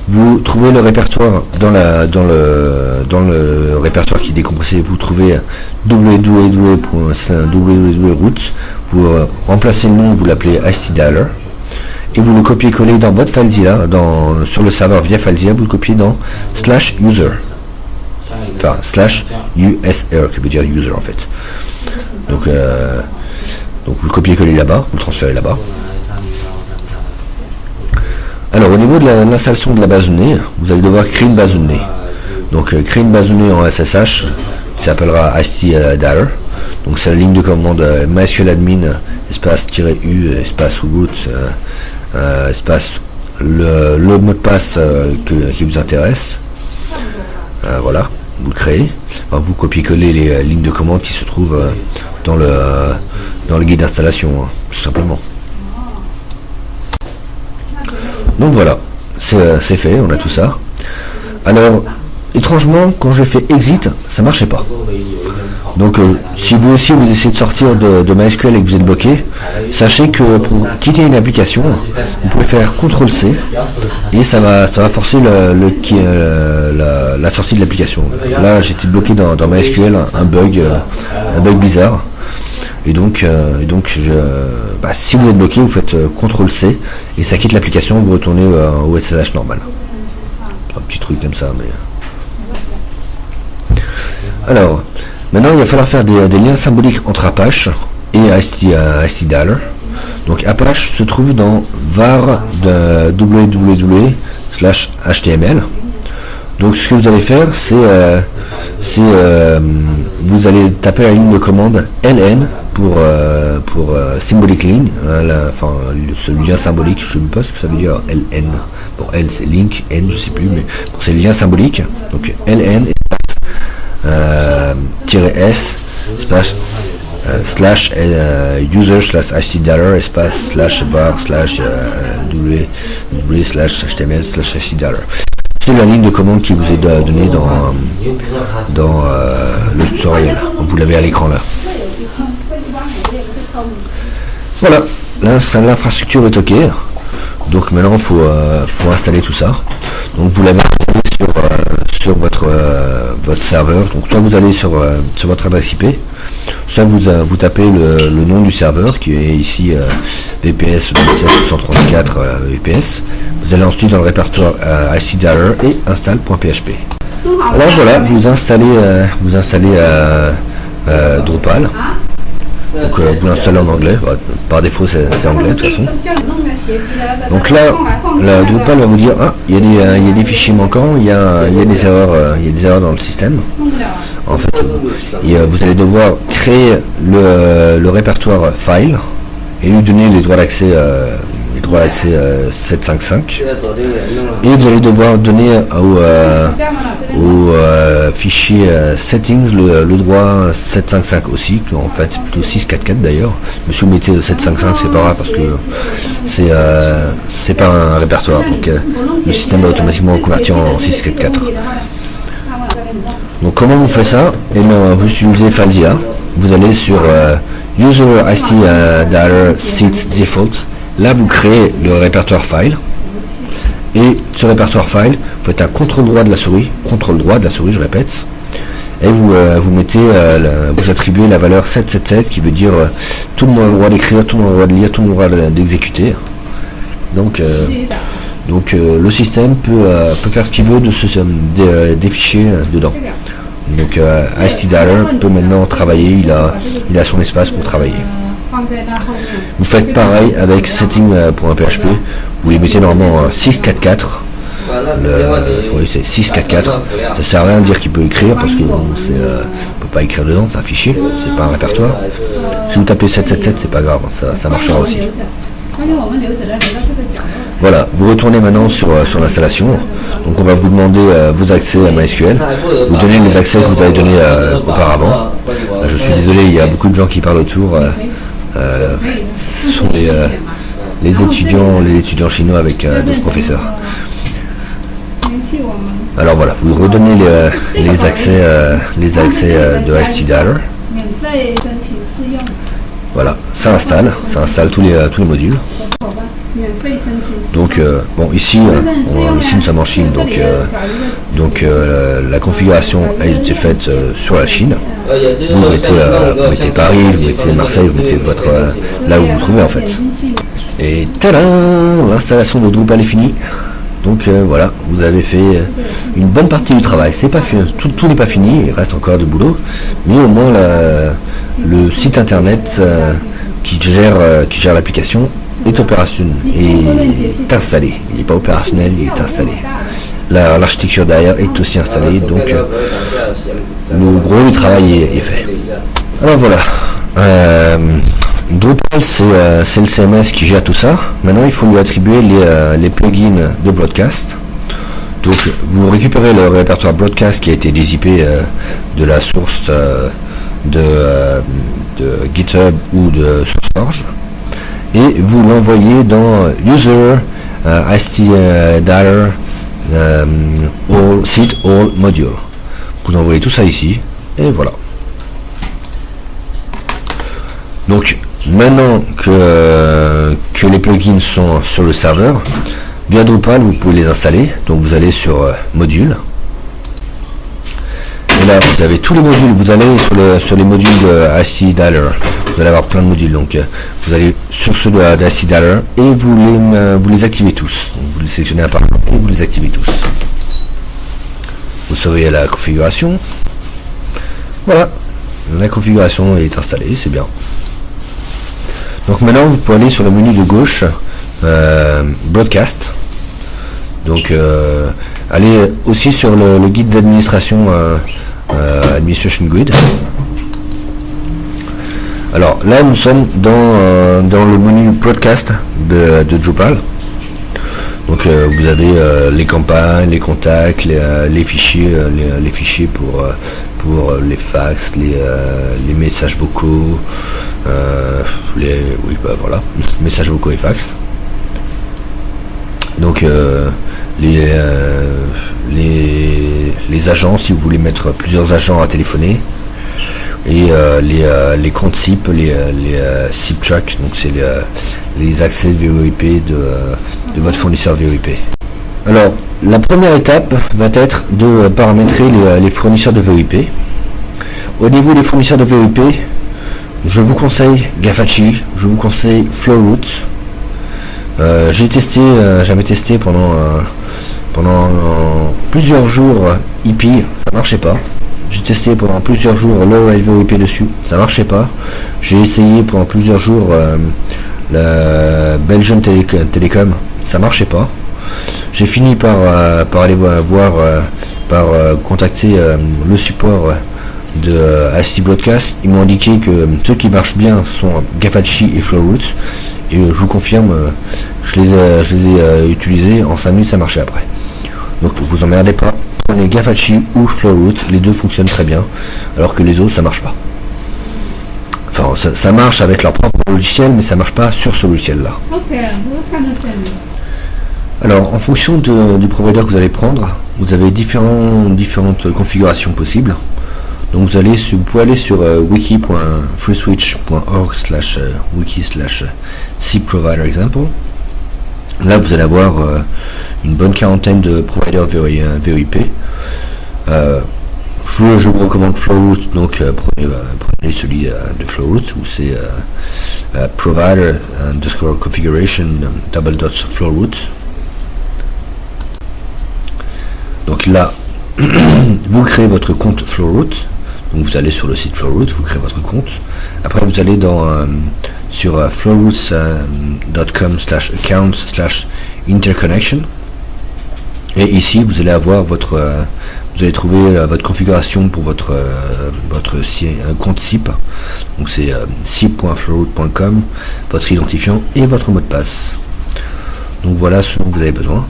Vous trouvez le répertoire dans le répertoire qui est décompressé, vous trouvez www.root, vous remplacez le nom, vous l'appelez ICT Dialer et vous le copiez-collez dans votre FileZilla, sur le serveur via FileZilla, vous le copiez dans /user, enfin /usr qui veut dire user en fait. Donc vous le copiez-collez là-bas, vous le transférez là-bas. Alors au niveau de l'installation de la base de données, vous allez devoir créer une base de données. Donc créer une base de données en SSH qui s'appellera ICT Dialer. Donc c'est la ligne de commande MySQL admin espace -u espace root espace le mot de passe qui vous intéresse. Voilà, vous le créez. Enfin, vous copiez-collez les lignes de commande qui se trouvent dans le guide d'installation, hein, tout simplement. Donc voilà, c'est fait, on a tout ça. Alors, étrangement, quand j'ai fait exit, ça marchait pas. Donc si vous aussi vous essayez de sortir de MySQL et que vous êtes bloqué, sachez que pour quitter une application, vous pouvez faire CTRL-C et ça va forcer la sortie de l'application. Là j'étais bloqué dans MySQL, un bug bizarre. Et donc si vous êtes bloqué, vous faites CTRL-C et ça quitte l'application, vous retournez au SSH normal. Un petit truc comme ça, mais... Alors, maintenant il va falloir faire des liens symboliques entre Apache et ICT Dialer. Donc Apache se trouve dans var de www/html. Donc ce que vous allez faire, vous allez taper la ligne de commande LN pour symbolic link, ce lien symbolique, je ne sais pas ce que ça veut dire LN. Bon, L c'est link, N je sais plus, mais bon, c'est le lien symbolique. Donc LN -S espace slash user slash htdollar espace slash var slash w slash html slash htdollar. C'est la ligne de commande qui vous est donnée dans le tutoriel. Vous l'avez à l'écran là. Voilà, l'infrastructure est OK. Donc maintenant il faut installer tout ça. Donc vous l'avez installé sur votre serveur. Donc soit vous allez sur votre adresse IP, soit vous tapez le nom du serveur qui est ici VPS 134 VPS. Vous allez ensuite dans le répertoire htdollar et install.php. Alors voilà, vous installez Drupal. Donc vous l'installez en anglais, par défaut c'est anglais de toute façon. Donc là, la Drupal va vous dire il y a des fichiers manquants, il y a des erreurs dans le système. En fait, vous allez devoir créer le répertoire file et lui donner les droits d'accès 755, et vous allez devoir donner au fichier settings le droit 755 aussi, en fait c'est plutôt 644 d'ailleurs, mais si vous mettez 755 c'est pas grave parce que c'est pas un répertoire, donc le système va automatiquement convertir en 644. Donc comment vous faites ça? Et bien vous utilisez FileZilla, vous allez sur user htdollar set default. Là, vous créez le répertoire file, et ce répertoire file, vous faites un contrôle droit de la souris, je répète, et vous mettez, vous attribuez la valeur 777, qui veut dire tout le monde a le droit d'écrire, tout le monde a le droit de lire, tout le monde a le droit d'exécuter. Donc le système peut faire ce qu'il veut des fichiers dedans. Donc htdollar peut maintenant travailler, il a son espace pour travailler. Vous faites pareil avec setting.php, vous les mettez normalement 644. Oui, c'est 644. Ça sert à rien de dire qu'il peut écrire parce que on peut pas écrire dedans, c'est un fichier, c'est pas un répertoire. Si vous tapez 777, c'est pas grave, ça marchera aussi. Voilà, vous retournez maintenant sur l'installation. Donc on va vous demander vos accès à MySQL. Vous donnez les accès que vous avez donnés auparavant. Je suis désolé, il y a beaucoup de gens qui parlent autour. Ce sont les étudiants chinois avec d'autres professeurs. Alors voilà, vous redonnez les accès de htdollar. Voilà, ça installe tous les modules. Donc bon, ici nous sommes en Chine, donc la configuration a été faite sur la Chine. Vous mettez Paris, vous mettez Marseille, vous mettez là où vous vous trouvez en fait. Et tadam, l'installation de Drupal est finie. Donc voilà, vous avez fait une bonne partie du travail. C'est pas fini, tout n'est pas fini, il reste encore du boulot, mais au moins le site internet qui gère l'application est opérationnel, est installé. Il n'est pas opérationnel, il est installé. L'architecture derrière est aussi installée, donc le gros du travail est fait. Alors voilà, Drupal c'est le CMS qui gère tout ça. Maintenant il faut lui attribuer les plugins de broadcast. Donc vous récupérez le répertoire broadcast qui a été dézippé de la source de GitHub ou de SourceForge, et vous l'envoyez dans user htdollar all module. Vous envoyez tout ça ici, et voilà. Donc maintenant que les plugins sont sur le serveur, via Drupal vous pouvez les installer. Donc vous allez sur module, et là vous avez tous les modules. Vous allez sur les modules de htdollar, vous allez avoir plein de modules. Donc vous allez sur ceux de htdollar et vous les activez tous. Donc, vous les sélectionnez un par un et vous les activez tous. Vous surveillez la configuration. Voilà, la configuration est installée, c'est bien. Donc maintenant vous pouvez aller sur le menu de gauche, broadcast, Donc allez aussi sur le guide d'administration, Administration Guide. Alors là nous sommes dans le menu podcast de Drupal. Donc vous avez les campagnes, les contacts, les fichiers, les fichiers pour les fax, les messages vocaux, voilà, messages vocaux et fax. Donc les agents, si vous voulez mettre plusieurs agents à téléphoner, et les comptes SIP, les SIP track, donc c'est les accès VoIP de votre fournisseur VoIP. Alors la première étape va être de paramétrer les fournisseurs de VoIP. Au niveau des fournisseurs de VoIP, je vous conseille Gafachi, je vous conseille Flowroot. J'avais testé pendant plusieurs jours IP, ça marchait pas. J'ai testé pendant plusieurs jours Low Rate VoIP dessus, ça marchait pas. J'ai essayé pendant plusieurs jours la Belgian Telecom, ça marchait pas. J'ai fini par aller contacter le support de AST Broadcast. Ils m'ont indiqué que ceux qui marchent bien sont Gafachi et Flowroot, et je vous confirme, je les ai utilisés, en 5 minutes ça marchait après. Donc vous emmerdez pas, prenez Gafachi ou Flowroot, les deux fonctionnent très bien, alors que les autres ça marche pas. Enfin ça marche avec leur propre logiciel, mais ça marche pas sur ce logiciel là. Alors en fonction du provider que vous allez prendre, vous avez différentes configurations possibles. Donc vous pouvez aller sur wiki.freeswitch.org/wiki/cproviderexample. Là vous allez avoir une bonne quarantaine de providers VoIP. Je vous recommande Flowroot, donc prenez celui de Flowroot, où c'est provider_configuration _Flowroot. Donc là vous créez votre compte Flowroot. Donc vous allez sur le site Flowroot, vous créez votre compte. Après vous allez sur flowroot.com/account/interconnection, et ici vous allez avoir vous allez trouver votre configuration pour votre compte SIP. Donc c'est sip.flowroot.com, votre identifiant et votre mot de passe. Donc voilà ce dont vous avez besoin.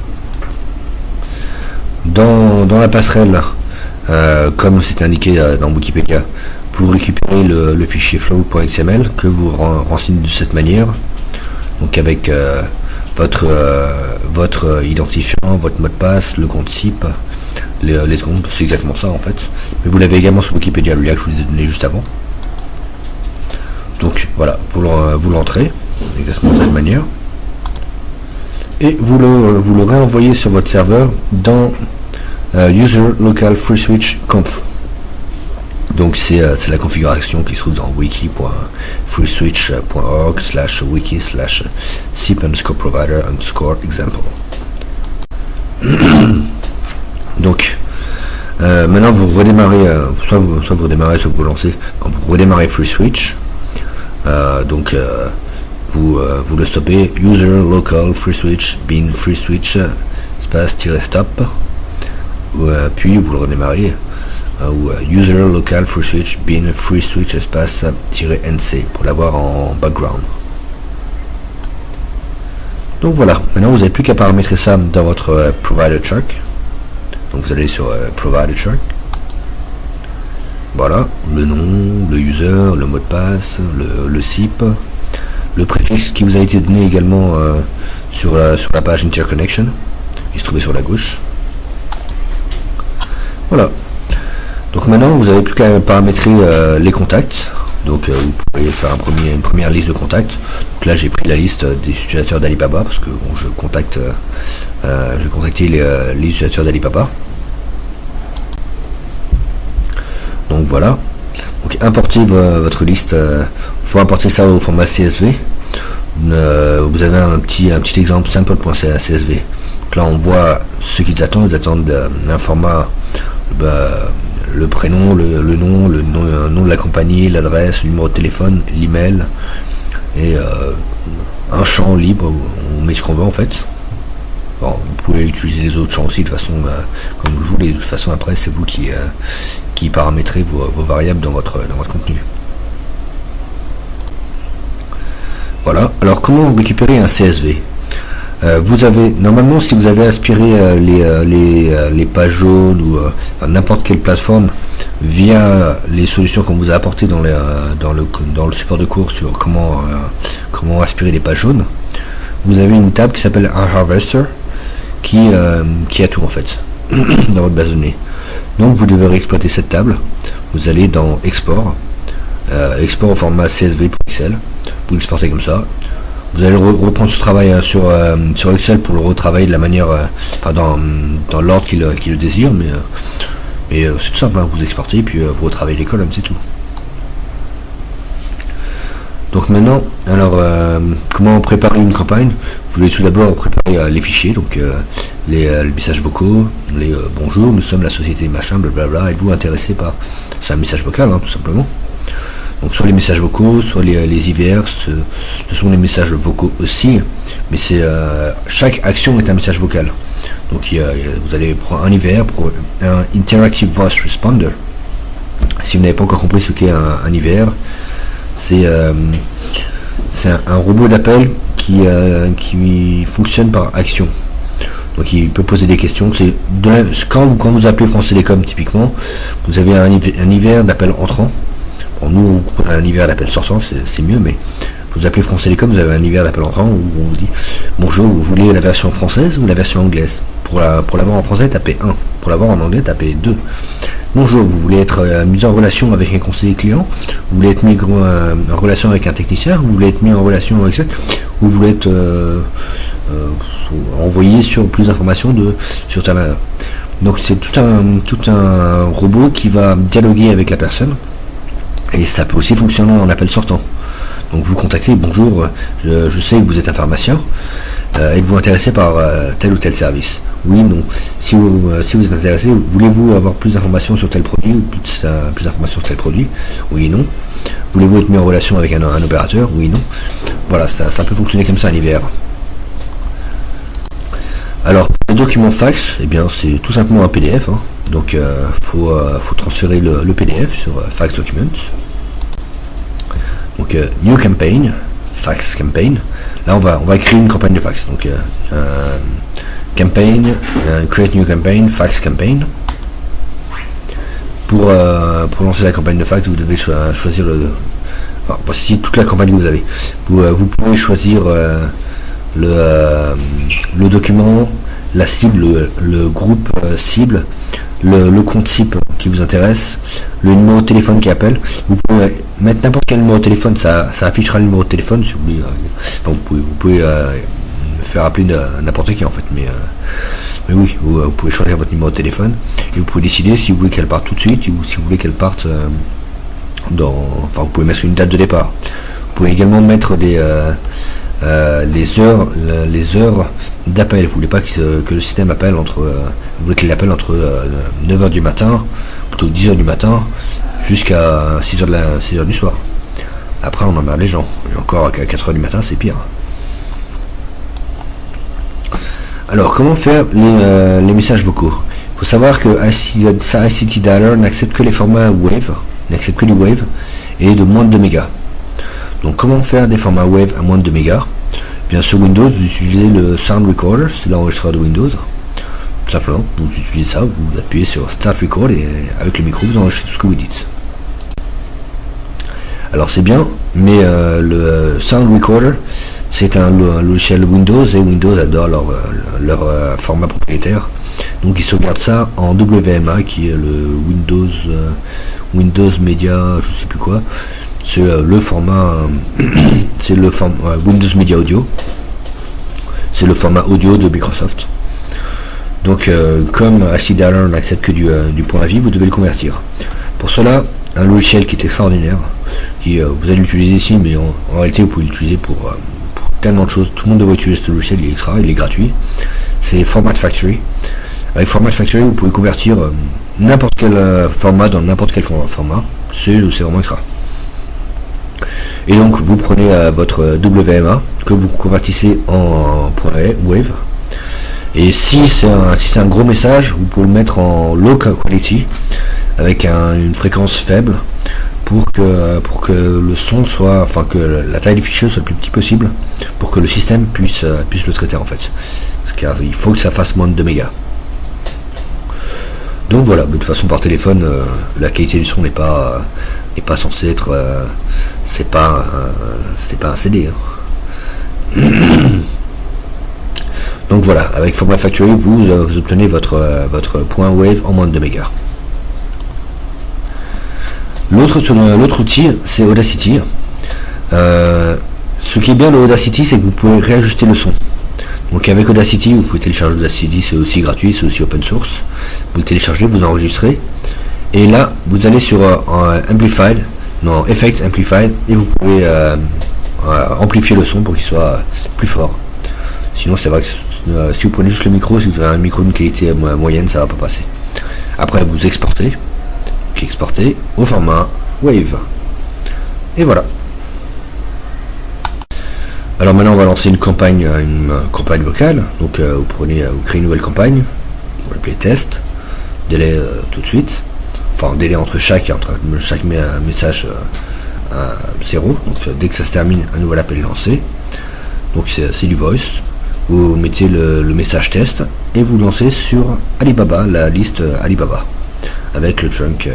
Dans la passerelle, comme c'est indiqué dans Wikipédia, vous récupérez le fichier flow.xml que vous renseignez de cette manière, donc avec votre identifiant, votre mot de passe, le compte SIP, les secondes, c'est exactement ça en fait. Mais vous l'avez également sur Wikipédia React, je vous l'ai donné juste avant. Donc voilà, vous l'entrez exactement de cette manière, et vous le réenvoyez sur votre serveur dans user local freeswitch conf. Donc c'est la configuration qui se trouve dans wiki.freeswitch.org/wiki/sip_provider_example. Donc maintenant vous redémarrez, soit vous redémarrez, soit vous lancez. Quand vous redémarrez FreeSwitch, vous le stoppez, user local freeswitch bin freeswitch space-stop, puis vous le redémarrez, ou user local freeswitch bin freeswitch espace-nc pour l'avoir en background. Donc voilà, maintenant vous n'avez plus qu'à paramétrer ça dans votre provider track. Donc vous allez sur provider track, voilà, le nom, le user, le mot de passe, le SIP, le préfixe qui vous a été donné également sur la page interconnection, il se trouvait sur la gauche. Voilà. Donc maintenant vous n'avez plus qu'à paramétrer les contacts. Donc vous pouvez faire une première liste de contacts. Donc là j'ai pris la liste des utilisateurs d'Alibaba parce que bon, je contactais les utilisateurs d'Alibaba. Donc voilà. Donc importez votre liste. Il faut importer ça au format CSV. Vous avez un petit exemple sample.csv. Donc là on voit ce qu'ils attendent. Ils attendent un format, le prénom, le nom de la compagnie, l'adresse, le numéro de téléphone, l'email, et un champ libre où on met ce qu'on veut en fait. Bon, vous pouvez utiliser les autres champs aussi de façon comme vous voulez. De toute façon, après, c'est vous qui paramétrez vos variables dans votre contenu. Voilà. Alors, comment récupérer un CSV? Vous avez normalement, si vous avez aspiré les pages jaunes ou n'importe quelle plateforme via les solutions qu'on vous a apportées dans le support de cours sur comment aspirer les pages jaunes, vous avez une table qui s'appelle Harvester qui a tout en fait dans votre base de données. Donc vous devez exploiter cette table. Vous allez dans Export, Export au format CSV pour Excel. Vous l'exportez comme ça. Vous allez reprendre ce travail sur Excel pour le retravailler de la manière, dans l'ordre qu'il le désire, mais c'est tout simple, hein, vous exportez, puis vous retravaillez les colonnes, c'est tout. Donc maintenant, alors comment préparer une campagne? Vous voulez tout d'abord préparer les fichiers, donc les messages vocaux, les bonjour, nous sommes la société machin, blablabla, êtes-vous intéressé par... C'est un message vocal, hein, tout simplement. Donc soit les messages vocaux, soit les IVR, ce sont les messages vocaux aussi, mais chaque action est un message vocal. Donc vous allez prendre un IVR pour un Interactive Voice Responder. Si vous n'avez pas encore compris ce qu'est un IVR, c'est un robot d'appel qui fonctionne par action. Donc il peut poser des questions. Quand vous appelez France Télécom typiquement, vous avez un IVR d'appel entrant. Bon, nous, vous prenez un IVR d'appel sortant, c'est mieux, mais vous appelez France Télécom, vous avez un IVR d'appel entrant où on vous dit bonjour, vous voulez la version française ou la version anglaise? Pour l'avoir en français, tapez 1. Pour l'avoir en anglais, tapez 2. Bonjour, vous voulez être mis en relation avec un conseiller client? Vous voulez être mis en relation avec un technicien? Vous voulez être mis en relation avec ça? Ou vous voulez être envoyé sur plus d'informations sur ta... Donc c'est tout un robot qui va dialoguer avec la personne. Et ça peut aussi fonctionner en appel sortant. Donc vous contactez, bonjour, je sais que vous êtes un pharmacien, êtes-vous intéressé par tel ou tel service? Oui, non. Si vous êtes intéressé, voulez-vous avoir plus d'informations sur tel produit ou plus d'informations sur tel produit? Oui, non. Voulez-vous être mis en relation avec un opérateur? Oui, non. Voilà, ça peut fonctionner comme ça en IVR. Alors, le document fax, eh bien, c'est tout simplement un PDF. Hein. Donc, faut transférer le PDF sur Fax Document. Donc, New Campaign, Fax Campaign. Là, on va créer une campagne de fax. Donc, Campaign, Create New Campaign, Fax Campaign. Pour lancer la campagne de fax, vous devez choisir voici toute la campagne que vous avez. Vous pouvez choisir le document, la cible, le groupe cible, le compte cible qui vous intéresse, le numéro de téléphone qui appelle. Vous pouvez mettre n'importe quel numéro de téléphone, ça affichera le numéro de téléphone. Si vous pouvez faire appeler n'importe qui en fait, mais oui, vous pouvez choisir votre numéro de téléphone et vous pouvez décider si vous voulez qu'elle parte tout de suite ou si vous voulez qu'elle parte vous pouvez mettre une date de départ. Vous pouvez également mettre les heures d'appel. Vous voulez pas que le système appelle vous voulez qu'il appelle entre 9h du matin, plutôt 10h du matin, jusqu'à 6h du soir. Après, on emmerde les gens. Et encore à 4h du matin, c'est pire. Alors, comment faire les messages vocaux? Il faut savoir que ICT Dialer n'accepte que les formats Wave, n'accepte que du Wave, et de moins de 2 mégas. Donc, comment faire des formats Wave à moins de 2 mégas? Bien sur Windows, vous utilisez le Sound Recorder, c'est l'enregistreur de Windows. Tout simplement, vous utilisez ça, vous appuyez sur Start Record et avec le micro, vous enregistrez tout ce que vous dites. Alors c'est bien, mais le Sound Recorder, c'est un logiciel Windows et Windows adore leur format propriétaire. Donc ils sauvegardent ça en WMA, qui est le Windows Media, je sais plus quoi. C'est le format, Windows Media Audio. C'est le format audio de Microsoft. Donc, comme ICT Dialer n'accepte que du point à vie, vous devez le convertir. Pour cela, un logiciel qui est extraordinaire, vous allez l'utiliser ici, mais en réalité, vous pouvez l'utiliser pour tellement de choses. Tout le monde devrait utiliser ce logiciel, il est extra, il est gratuit. C'est Format Factory. Avec Format Factory, vous pouvez convertir n'importe quel format dans n'importe quel format. C'est vraiment extra. Et donc vous prenez votre WMA que vous convertissez en .wave Et si c'est un gros message, vous pouvez le mettre en low quality avec une fréquence faible pour que le son soit, enfin que la taille du fichier soit le plus petit possible pour que le système puisse le traiter en fait. Car il faut que ça fasse moins de 2 mégas. Donc voilà, de toute façon par téléphone, la qualité du son n'est pas censée être, c'est pas un CD. Hein. Donc voilà, avec Formula Factory, vous obtenez votre point wave en moins de 2 mégas. L'autre outil, c'est Audacity. Ce qui est bien de Audacity, c'est que vous pouvez réajuster le son. Donc avec Audacity, vous pouvez télécharger Audacity, c'est aussi gratuit, c'est aussi open source. Vous le téléchargez, vous enregistrez, et là vous allez sur Amplified, non Effect Amplified, et vous pouvez amplifier le son pour qu'il soit plus fort. Sinon c'est vrai que si vous prenez juste le micro, si vous avez un micro d'une qualité moyenne, ça va pas passer. Après vous exportez, au format Wave. Et voilà. Alors maintenant on va lancer une campagne vocale. Donc vous créez une nouvelle campagne, vous l'appelez test, délai tout de suite, enfin délai entre chaque message 0. Donc dès que ça se termine, un nouvel appel est lancé. Donc c'est du voice. Vous mettez le message test et vous lancez sur Alibaba, la liste Alibaba, avec le trunk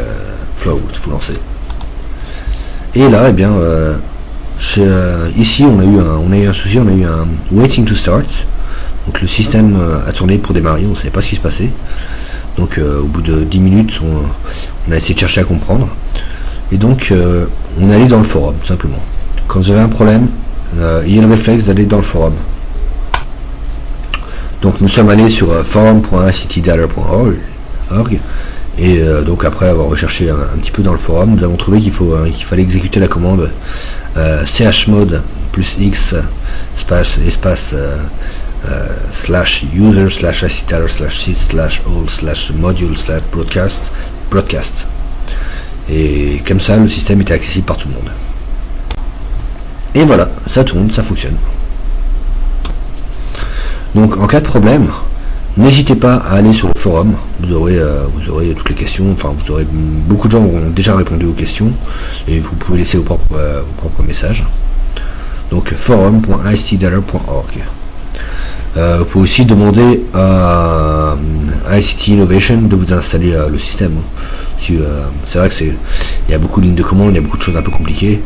float, vous lancez. Et là, eh bien, ici on a eu un souci, on a eu un waiting to start. Donc le système a tourné pour démarrer, on ne savait pas ce qui se passait. Donc au bout de 10 minutes, on a essayé de chercher à comprendre. Et donc on allait dans le forum, simplement. Quand vous avez un problème, ayez le réflexe d'aller dans le forum. Donc nous sommes allés sur forum.ictdata.org et donc après avoir recherché un petit peu dans le forum, nous avons trouvé qu'il fallait exécuter la commande chmod plus x espace slash user slash ictdata slash sys slash all slash module slash broadcast, et comme ça le système était accessible par tout le monde. Et voilà, ça tourne, ça fonctionne. Donc en cas de problème, n'hésitez pas à aller sur le forum, vous aurez toutes les questions, enfin beaucoup de gens auront déjà répondu aux questions, et vous pouvez laisser vos propres messages. Donc forum.ictdata.org. Vous pouvez aussi demander à ICT Innovation de vous installer le système. C'est vrai que il y a beaucoup de lignes de commande, il y a beaucoup de choses un peu compliquées,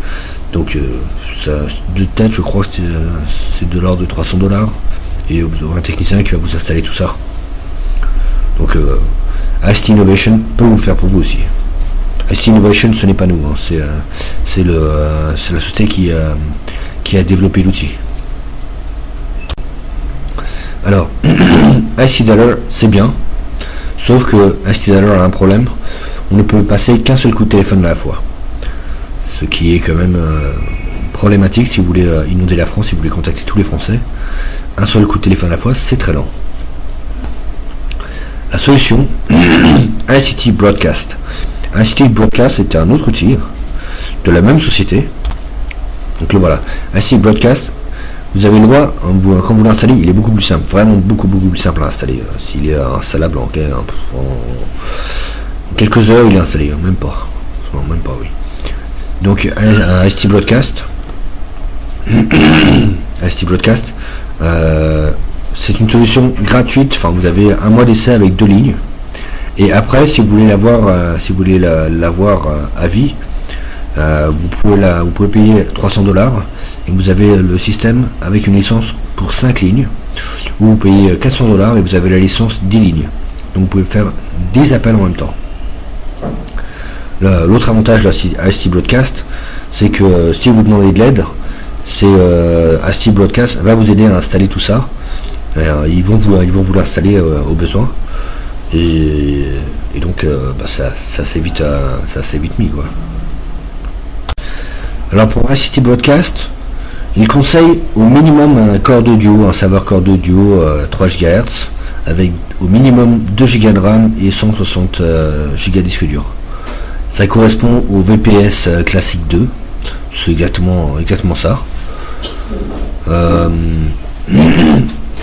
donc de tête je crois que c'est de l'ordre de $300. Et vous aurez un technicien qui va vous installer tout ça. Donc ICT Innovation peut vous le faire pour vous aussi. ICT Innovation, ce n'est pas nous, hein. C'est la société qui a développé l'outil. Alors ictdata, c'est bien, sauf que ictdata a un problème, on ne peut passer qu'un seul coup de téléphone à la fois, ce qui est quand même problématique si vous voulez inonder la France, si vous voulez contacter tous les Français. Un seul coup de téléphone à la fois, c'est très lent. La solution, ICT Broadcast. ICT Broadcast est un autre outil de la même société. Donc le voilà. ICT Broadcast, vous avez le droit, quand vous l'installez, il est beaucoup plus simple, vraiment beaucoup plus simple à installer. S'il est installable en quelques heures, il est installé, même pas. Même pas, oui. Donc ICT Broadcast. ICT Broadcast, c'est une solution gratuite. Enfin, vous avez un mois d'essai avec 2 lignes, et après si vous voulez l'avoir à vie, vous pouvez payer $300 et vous avez le système avec une licence pour 5 lignes, ou vous payez $400 et vous avez la licence 10 lignes, donc vous pouvez faire 10 appels en même temps. L'autre avantage de ICT Broadcast, c'est que si vous demandez de l'aide, ICT Broadcast va vous aider à installer tout ça. Ils vont vous l'installer au besoin, et donc ça s'est vite mis, quoi. Alors pour ICT Broadcast, il conseille au minimum un corps audio, un serveur corps audio 3 GHz avec au minimum 2 Go de RAM et 160 Go disque dur. Ça correspond au VPS classique 2, c'est exactement ça.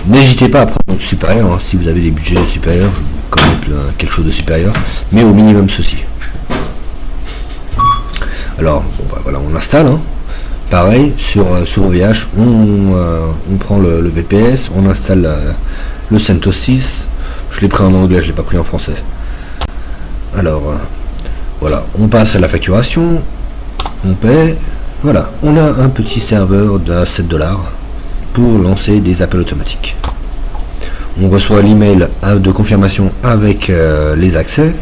N'hésitez pas à prendre supérieur, hein, si vous avez des budgets supérieurs, je vous recommande quelque chose de supérieur, mais au minimum ceci. Alors, bon, bah, voilà, on installe, hein. Pareil, sur OVH, on prend le VPS, on installe le CentOS 6, je l'ai pris en anglais, je l'ai pas pris en français. Alors, voilà, on passe à la facturation, on paie, voilà, on a un petit serveur de 7 $, pour lancer des appels automatiques. On reçoit l'email de confirmation avec les accès,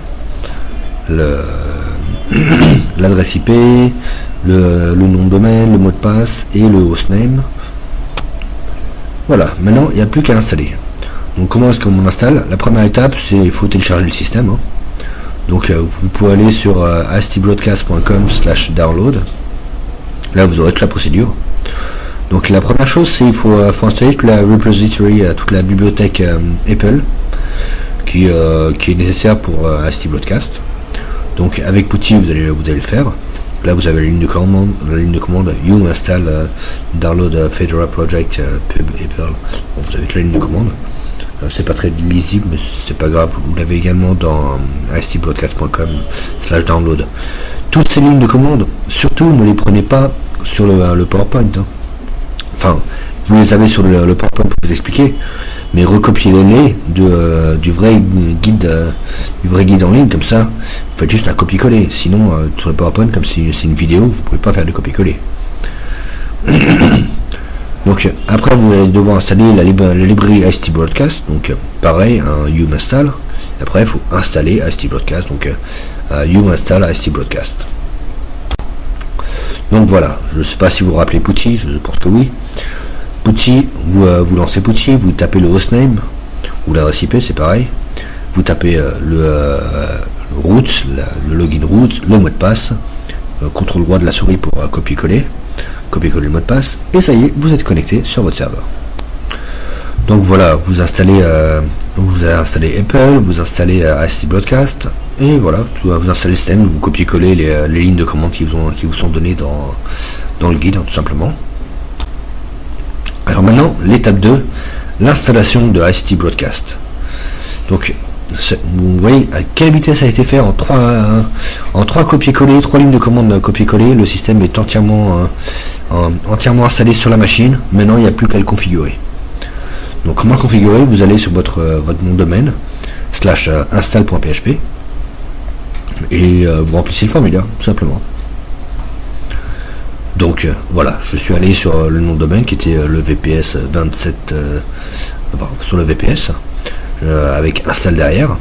l'adresse IP, le nom de domaine, le mot de passe et le hostname. Voilà, maintenant il n'y a plus qu'à installer. Donc comment est-ce qu'on installe? La première étape, c'est il faut télécharger le système, hein. Donc vous pouvez aller sur astibroadcast.com/download. Là vous aurez toute la procédure. Donc la première chose, c'est il faut installer toute la repository, toute la bibliothèque Apple qui est nécessaire pour AST Broadcast. Donc avec PuTTY vous allez le faire. Là vous avez la ligne de commande, you install download Fedora project pub Apple. Bon, vous avez toute la ligne de commande. C'est pas très lisible, mais c'est pas grave. Vous l'avez également dans astbroadcast.com/download. Toutes ces lignes de commande, surtout ne les prenez pas sur le PowerPoint, hein. Enfin, vous les avez sur le PowerPoint pour vous expliquer, mais recopiez-les du vrai guide en ligne, comme ça, vous faites juste un copier-coller. Sinon, sur le PowerPoint, comme c'est une vidéo, vous pouvez pas faire de copier-coller. Donc après, vous allez devoir installer la librairie AST Broadcast. Donc pareil, un you install. Après, il faut installer AST Broadcast. Donc you install AST Broadcast. Donc voilà, je ne sais pas si vous vous rappelez PuTTY, je pense que oui. PuTTY, vous lancez PuTTY, vous tapez le hostname ou l'adresse IP, c'est pareil. Vous tapez le root, le login root, le mot de passe, contrôle droit de la souris pour copier-coller le mot de passe, et ça y est, vous êtes connecté sur votre serveur. Donc voilà, vous installez Apple, vous installez AST Broadcast, et voilà, vous installez le système, vous copiez-coller les lignes de commande qui vous sont données dans le guide, hein, tout simplement. Alors maintenant, l'étape 2, l'installation de AST Broadcast. Donc vous voyez à quelle vitesse a été fait en 3 copier-coller, 3 lignes de commande copier-coller. Le système est entièrement installé sur la machine. Maintenant il n'y a plus qu'à le configurer. Donc comment le configurer? Vous allez sur votre nom de domaine /install.php et vous remplissez le formulaire tout simplement. Donc voilà, je suis allé sur le nom de domaine qui était le VPS 27 sur le VPS avec install derrière,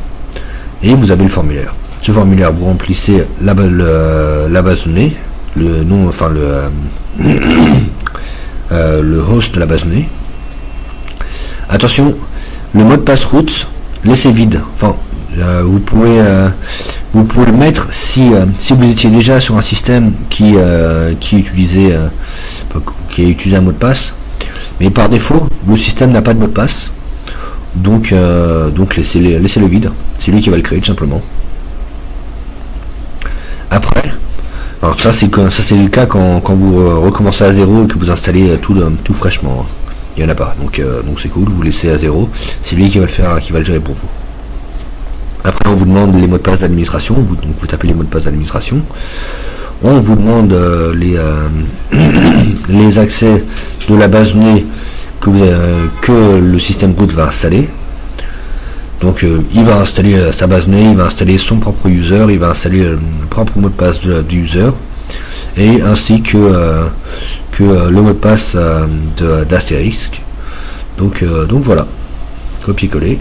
et vous avez le formulaire. Ce formulaire, vous remplissez la base de données, le nom, enfin le host de la base de données. Attention, le mot de passe route, laissez vide. Enfin, vous pouvez le mettre si vous étiez déjà sur un système qui utilisait un mot de passe, mais par défaut le système n'a pas de mot de passe, donc laissez-le vide, c'est lui qui va le créer tout simplement. Après, alors ça c'est le cas quand vous recommencez à zéro et que vous installez tout fraîchement, hein. Il n'y en a pas, donc c'est cool, vous laissez à zéro, c'est lui qui va le gérer pour vous. Après on vous demande les mots de passe d'administration, donc vous tapez les mots de passe d'administration. On vous demande les accès de la base de données que le système root va installer. Donc il va installer sa base de données, il va installer son propre user, il va installer le propre mot de passe du user, et ainsi que le mot de passe d'astérisque. Donc voilà, copier-coller.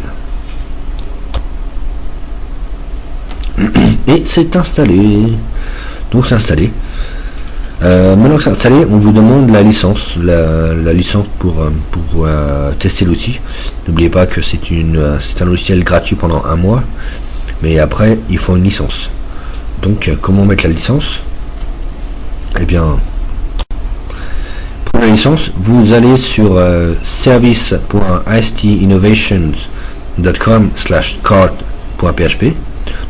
Et c'est installé. Donc c'est installé. Maintenant que c'est installé, on vous demande la licence, la licence pour tester l'outil. N'oubliez pas que c'est un logiciel gratuit pendant 1 mois, mais après il faut une licence. Donc comment mettre la licence? Eh bien, pour la licence, vous allez sur service.astinnovations.com/card.php.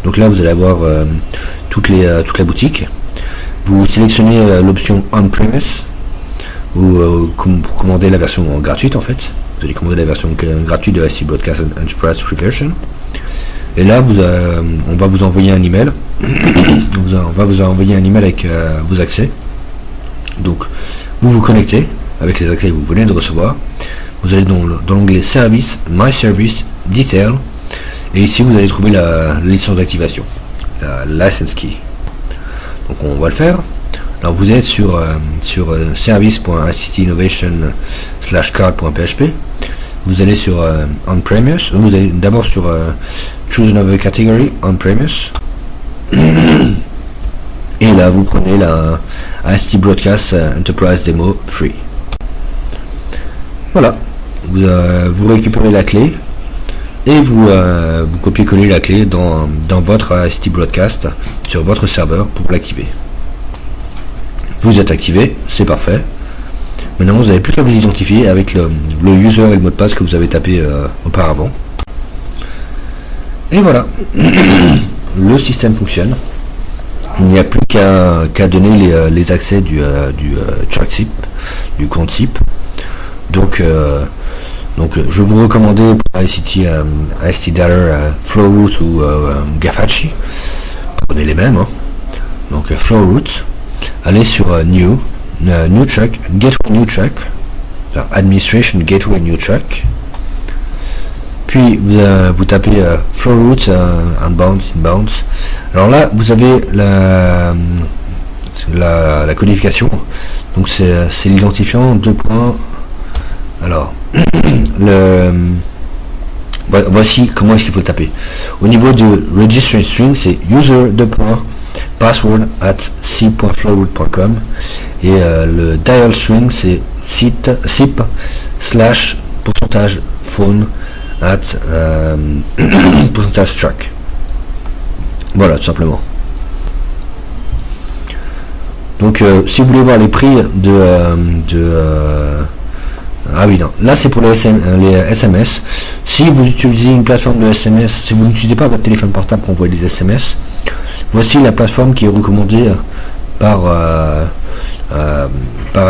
Donc là vous allez avoir toute la boutique. Vous sélectionnez l'option on-premise pour commander la version gratuite en fait. Vous allez commander la version gratuite de ST Broadcast Enterprise Free Version. Et là, on va vous envoyer un email. On va vous envoyer un email avec vos accès. Donc, vous vous connectez avec les accès que vous venez de recevoir. Vous allez dans l'onglet Service, My Service, Detail. Et ici, vous allez trouver la licence d'activation, la license key. Donc, on va le faire. Alors, vous êtes sur service.stinnovation/card.php. Vous allez sur On-Premise. Vous allez d'abord sur Choose another category On-Premise. Et là, vous prenez la ST Broadcast Enterprise Demo Free. Voilà. Vous récupérez la clé et vous copiez-collez la clé dans votre ST Broadcast sur votre serveur pour l'activer. Vous êtes activé, c'est parfait. Maintenant, vous n'avez plus qu'à vous identifier avec le user et le mot de passe que vous avez tapé auparavant. Et voilà, le système fonctionne. Il n'y a plus qu'à donner les accès du track SIP, du compte SIP. Donc je vous recommandais pour ICT, ST-Data, Flowroot ou Gafachi. Prenez les mêmes. Hein. Donc Flowroot, allez sur New Track, Gateway New Track, Administration Gateway New Track. Puis vous tapez Flowroot Inbound. Alors là, vous avez la codification. Donc c'est l'identifiant 2 points. Alors voici comment est-ce qu'il faut le taper. Au niveau du registry string, c'est user 2 points password at c.flowroot.com et le dial string c'est sip / phone at %track. Voilà, tout simplement. Donc si vous voulez voir les prix ah oui, non, là c'est pour les SMS. Si vous utilisez une plateforme de SMS, si vous n'utilisez pas votre téléphone portable pour envoyer des SMS, voici la plateforme qui est recommandée par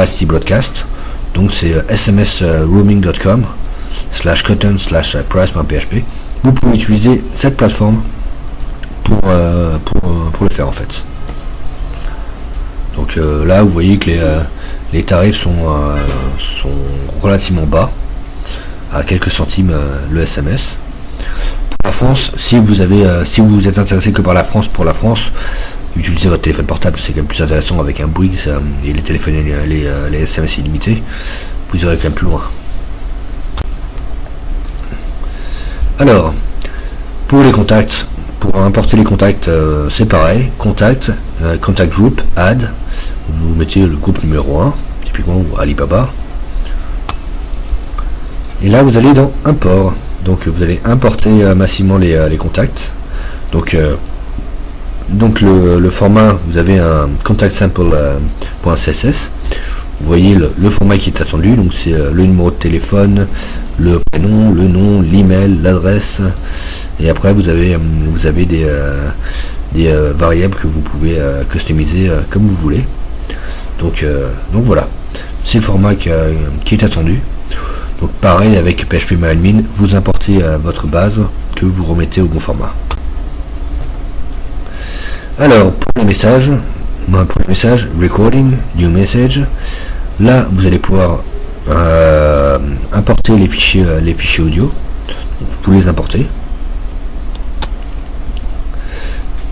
ST Broadcast. Donc c'est smsroaming.com /cotton/price.php. Vous pouvez utiliser cette plateforme pour le faire en fait. Donc là vous voyez que les tarifs sont relativement bas, à quelques centimes le SMS. Pour la France, si vous êtes intéressé que par la France, pour la France, utilisez votre téléphone portable, c'est quand même plus intéressant avec un Bouygues et les téléphones les SMS illimités, vous irez quand même plus loin. Alors, pour les contacts, pour importer les contacts, c'est pareil, contact group, add, vous mettez le groupe numéro 1, typiquement Alibaba, et là vous allez dans import, donc vous allez importer massivement les contacts, donc le format, vous avez un contact sample.css, vous voyez le format qui est attendu, donc c'est le numéro de téléphone, le prénom, le nom, l'email, l'adresse, et après vous avez des variables que vous pouvez customiser comme vous voulez. Donc voilà, c'est le format qui est attendu. Donc pareil avec PHPMyAdmin, vous importez votre base que vous remettez au bon format. Alors pour les messages, recording, new message, là vous allez pouvoir importer les fichiers audio, vous pouvez les importer.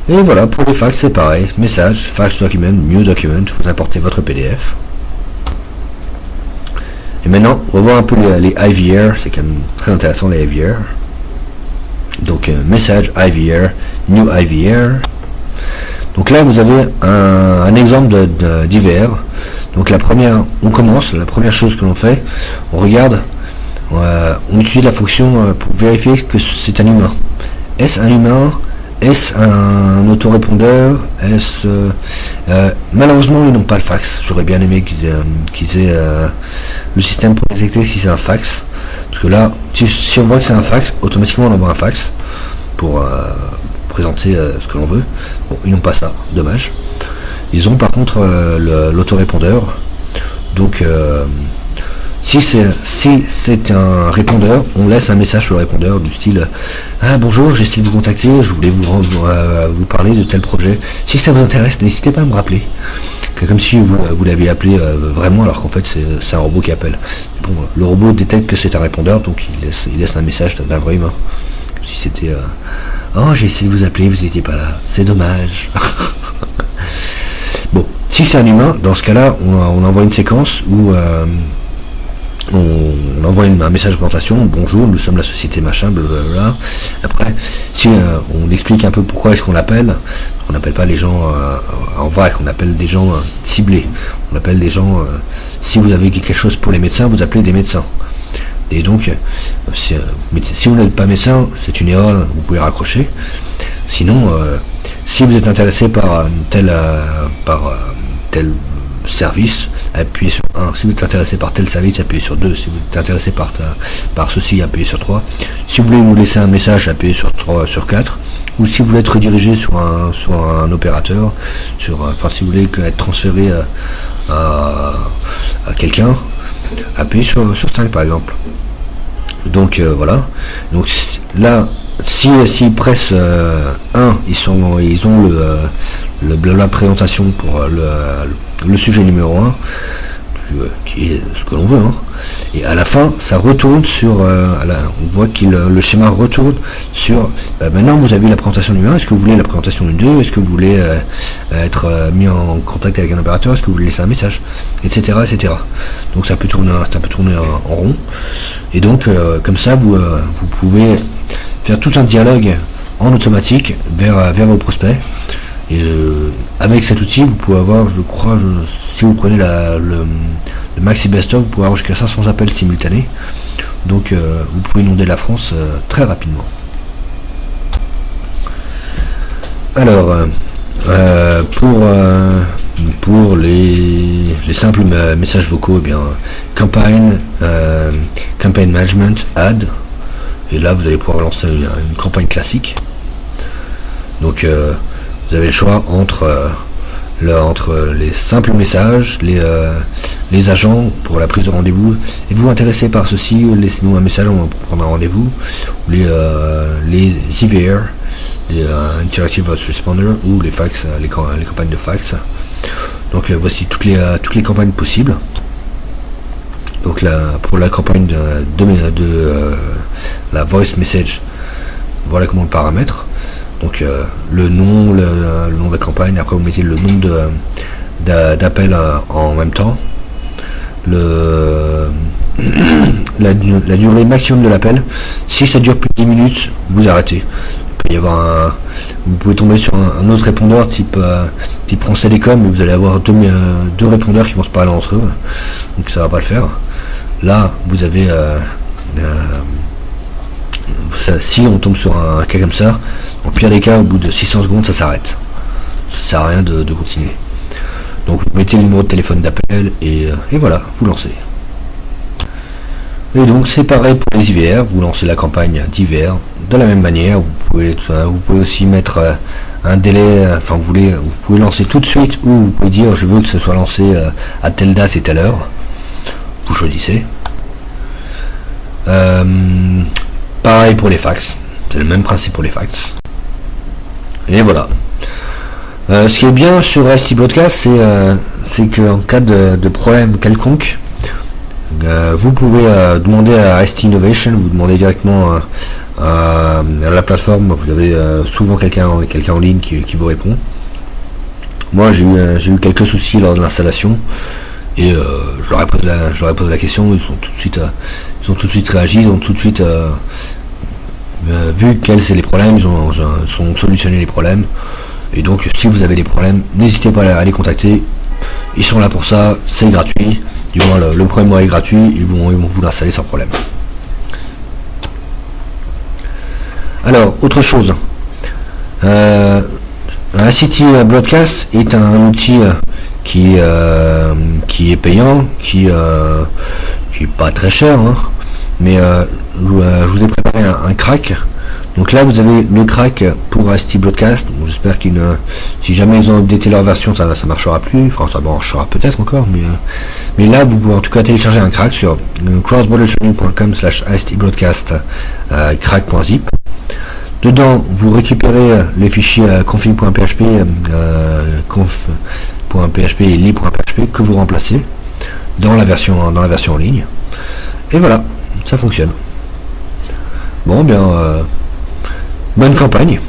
Et voilà, pour les fax c'est pareil, message, fax document, new document, vous importez votre PDF. Et maintenant, on va voir un peu les IVR, c'est quand même très intéressant les IVR. Donc message IVR, new IVR. Donc là vous avez un exemple d'IVR. Donc la première chose que l'on fait, on regarde, on utilise la fonction pour vérifier que c'est un humain. Est-ce un humain? Est-ce un autorépondeur? Malheureusement ils n'ont pas le fax. J'aurais bien aimé qu'ils aient le système pour détecter si c'est un fax, parce que là si on voit que c'est un fax, automatiquement on envoie un fax pour présenter ce que l'on veut. Bon, ils n'ont pas ça, dommage. Ils ont par contre l'autorépondeur, donc Si c'est un répondeur, on laisse un message sur le répondeur du style ah bonjour, j'ai essayé de vous contacter, je voulais vous parler de tel projet. Si ça vous intéresse, n'hésitez pas à me rappeler. Comme si vous l'avez appelé vraiment, alors qu'en fait c'est un robot qui appelle. Bon, le robot détecte que c'est un répondeur, donc il laisse un message d'un vrai humain. Comme si c'était oh j'ai essayé de vous appeler, vous n'étiez pas là, c'est dommage. Bon, si c'est un humain, dans ce cas-là, on envoie une séquence où on envoie un message de présentation, bonjour, nous sommes la société machin, blablabla. Après, si on explique un peu pourquoi est-ce qu'on l'appelle, on n'appelle pas les gens en vrac, on appelle des gens ciblés. On appelle des gens, si vous avez quelque chose pour les médecins, vous appelez des médecins. Et donc, si vous n'êtes pas médecin, c'est une erreur, vous pouvez raccrocher. Sinon, si vous êtes intéressé par tel service, appuyez sur 1. Si vous êtes intéressé par tel service, appuyez sur 2. Si vous êtes intéressé par ceci, appuyez sur 3. Si vous voulez nous laisser un message, appuyez sur 4. Ou si vous voulez être redirigé sur un opérateur, si vous voulez être transféré à quelqu'un, appuyez sur 5 par exemple. Donc voilà. Donc là, s'ils pressent 1, ils ont la présentation pour le sujet numéro 1, qui est ce que l'on veut, hein. Et à la fin ça retourne sur on voit que le schéma retourne sur maintenant vous avez la présentation numéro 1, est-ce que vous voulez la présentation numéro 2, est-ce que vous voulez être mis en contact avec un opérateur, est-ce que vous voulez laisser un message, etc. Donc ça peut tourner en rond, et donc comme ça vous pouvez faire tout un dialogue en automatique vers vos prospects. Et avec cet outil, vous pouvez avoir, je crois, si vous prenez le Maxi Best of, vous pouvez avoir jusqu'à 500 appels simultanés. Donc vous pouvez inonder la France très rapidement. Alors, pour les simples messages vocaux, eh bien, campagne management, ad. Et là, vous allez pouvoir lancer une campagne classique. Donc vous avez le choix entre les simples messages, les agents pour la prise de rendez-vous. Êtes-vous intéressé par ceci? Laissez-nous un message, on va prendre un rendez-vous. Les IVR, les Interactive Voice Responder, ou les fax, les campagnes de fax. Donc voici toutes les campagnes possibles. Donc là, pour la campagne de la voice message, voilà comment le paramètre. Donc le nom de la campagne, après vous mettez le nombre d'appels en même temps, la durée maximum de l'appel. Si ça dure plus de 10 minutes, vous arrêtez. Il peut y avoir vous pouvez tomber sur un autre répondeur type France Télécom, mais vous allez avoir deux répondeurs qui vont se parler entre eux, donc ça va pas le faire. Là vous avez si on tombe sur un cas comme ça, en pire des cas, au bout de 600 secondes, ça s'arrête. Ça sert à rien de continuer. Donc vous mettez le numéro de téléphone d'appel et voilà, vous lancez. Et donc c'est pareil pour les IVR, vous lancez la campagne d'IVR de la même manière. Vous pouvez aussi mettre un délai, vous pouvez lancer tout de suite, ou vous pouvez dire je veux que ce soit lancé à telle date et telle heure. Vous choisissez. Pareil pour les fax, c'est le même principe pour les fax. Et voilà. Ce qui est bien sur ST Broadcast, c'est qu'en cas de problème quelconque, vous pouvez demander à ST Innovation, vous demandez directement à la plateforme, vous avez souvent quelqu'un en ligne qui vous répond. Moi j'ai eu quelques soucis lors de l'installation, et je leur ai posé la question, ils ont tout de suite réagi, ils ont tout de suite vu quels sont les problèmes, ils ont solutionné les problèmes. Et donc si vous avez des problèmes, n'hésitez pas à les contacter, ils sont là pour ça, c'est gratuit, du moins le premier mois est gratuit, ils vont vous l'installer sans problème. Alors, autre chose, City Broadcast est un outil qui est payant, qui est pas très cher, hein, mais je vous ai préparé un crack. Donc là vous avez le crack pour AST Broadcast. Bon, j'espère qu'ils ne, si jamais ils ont updaté leur version, ça marchera plus, enfin ça marchera peut-être encore, mais là vous pouvez en tout cas télécharger un crack sur crossbordertraining.com/AST Broadcast crack.zip. Dedans vous récupérez les fichiers config.php, conf.php et li.php que vous remplacez dans la version en ligne, et voilà, ça fonctionne. Bon bien, bonne campagne.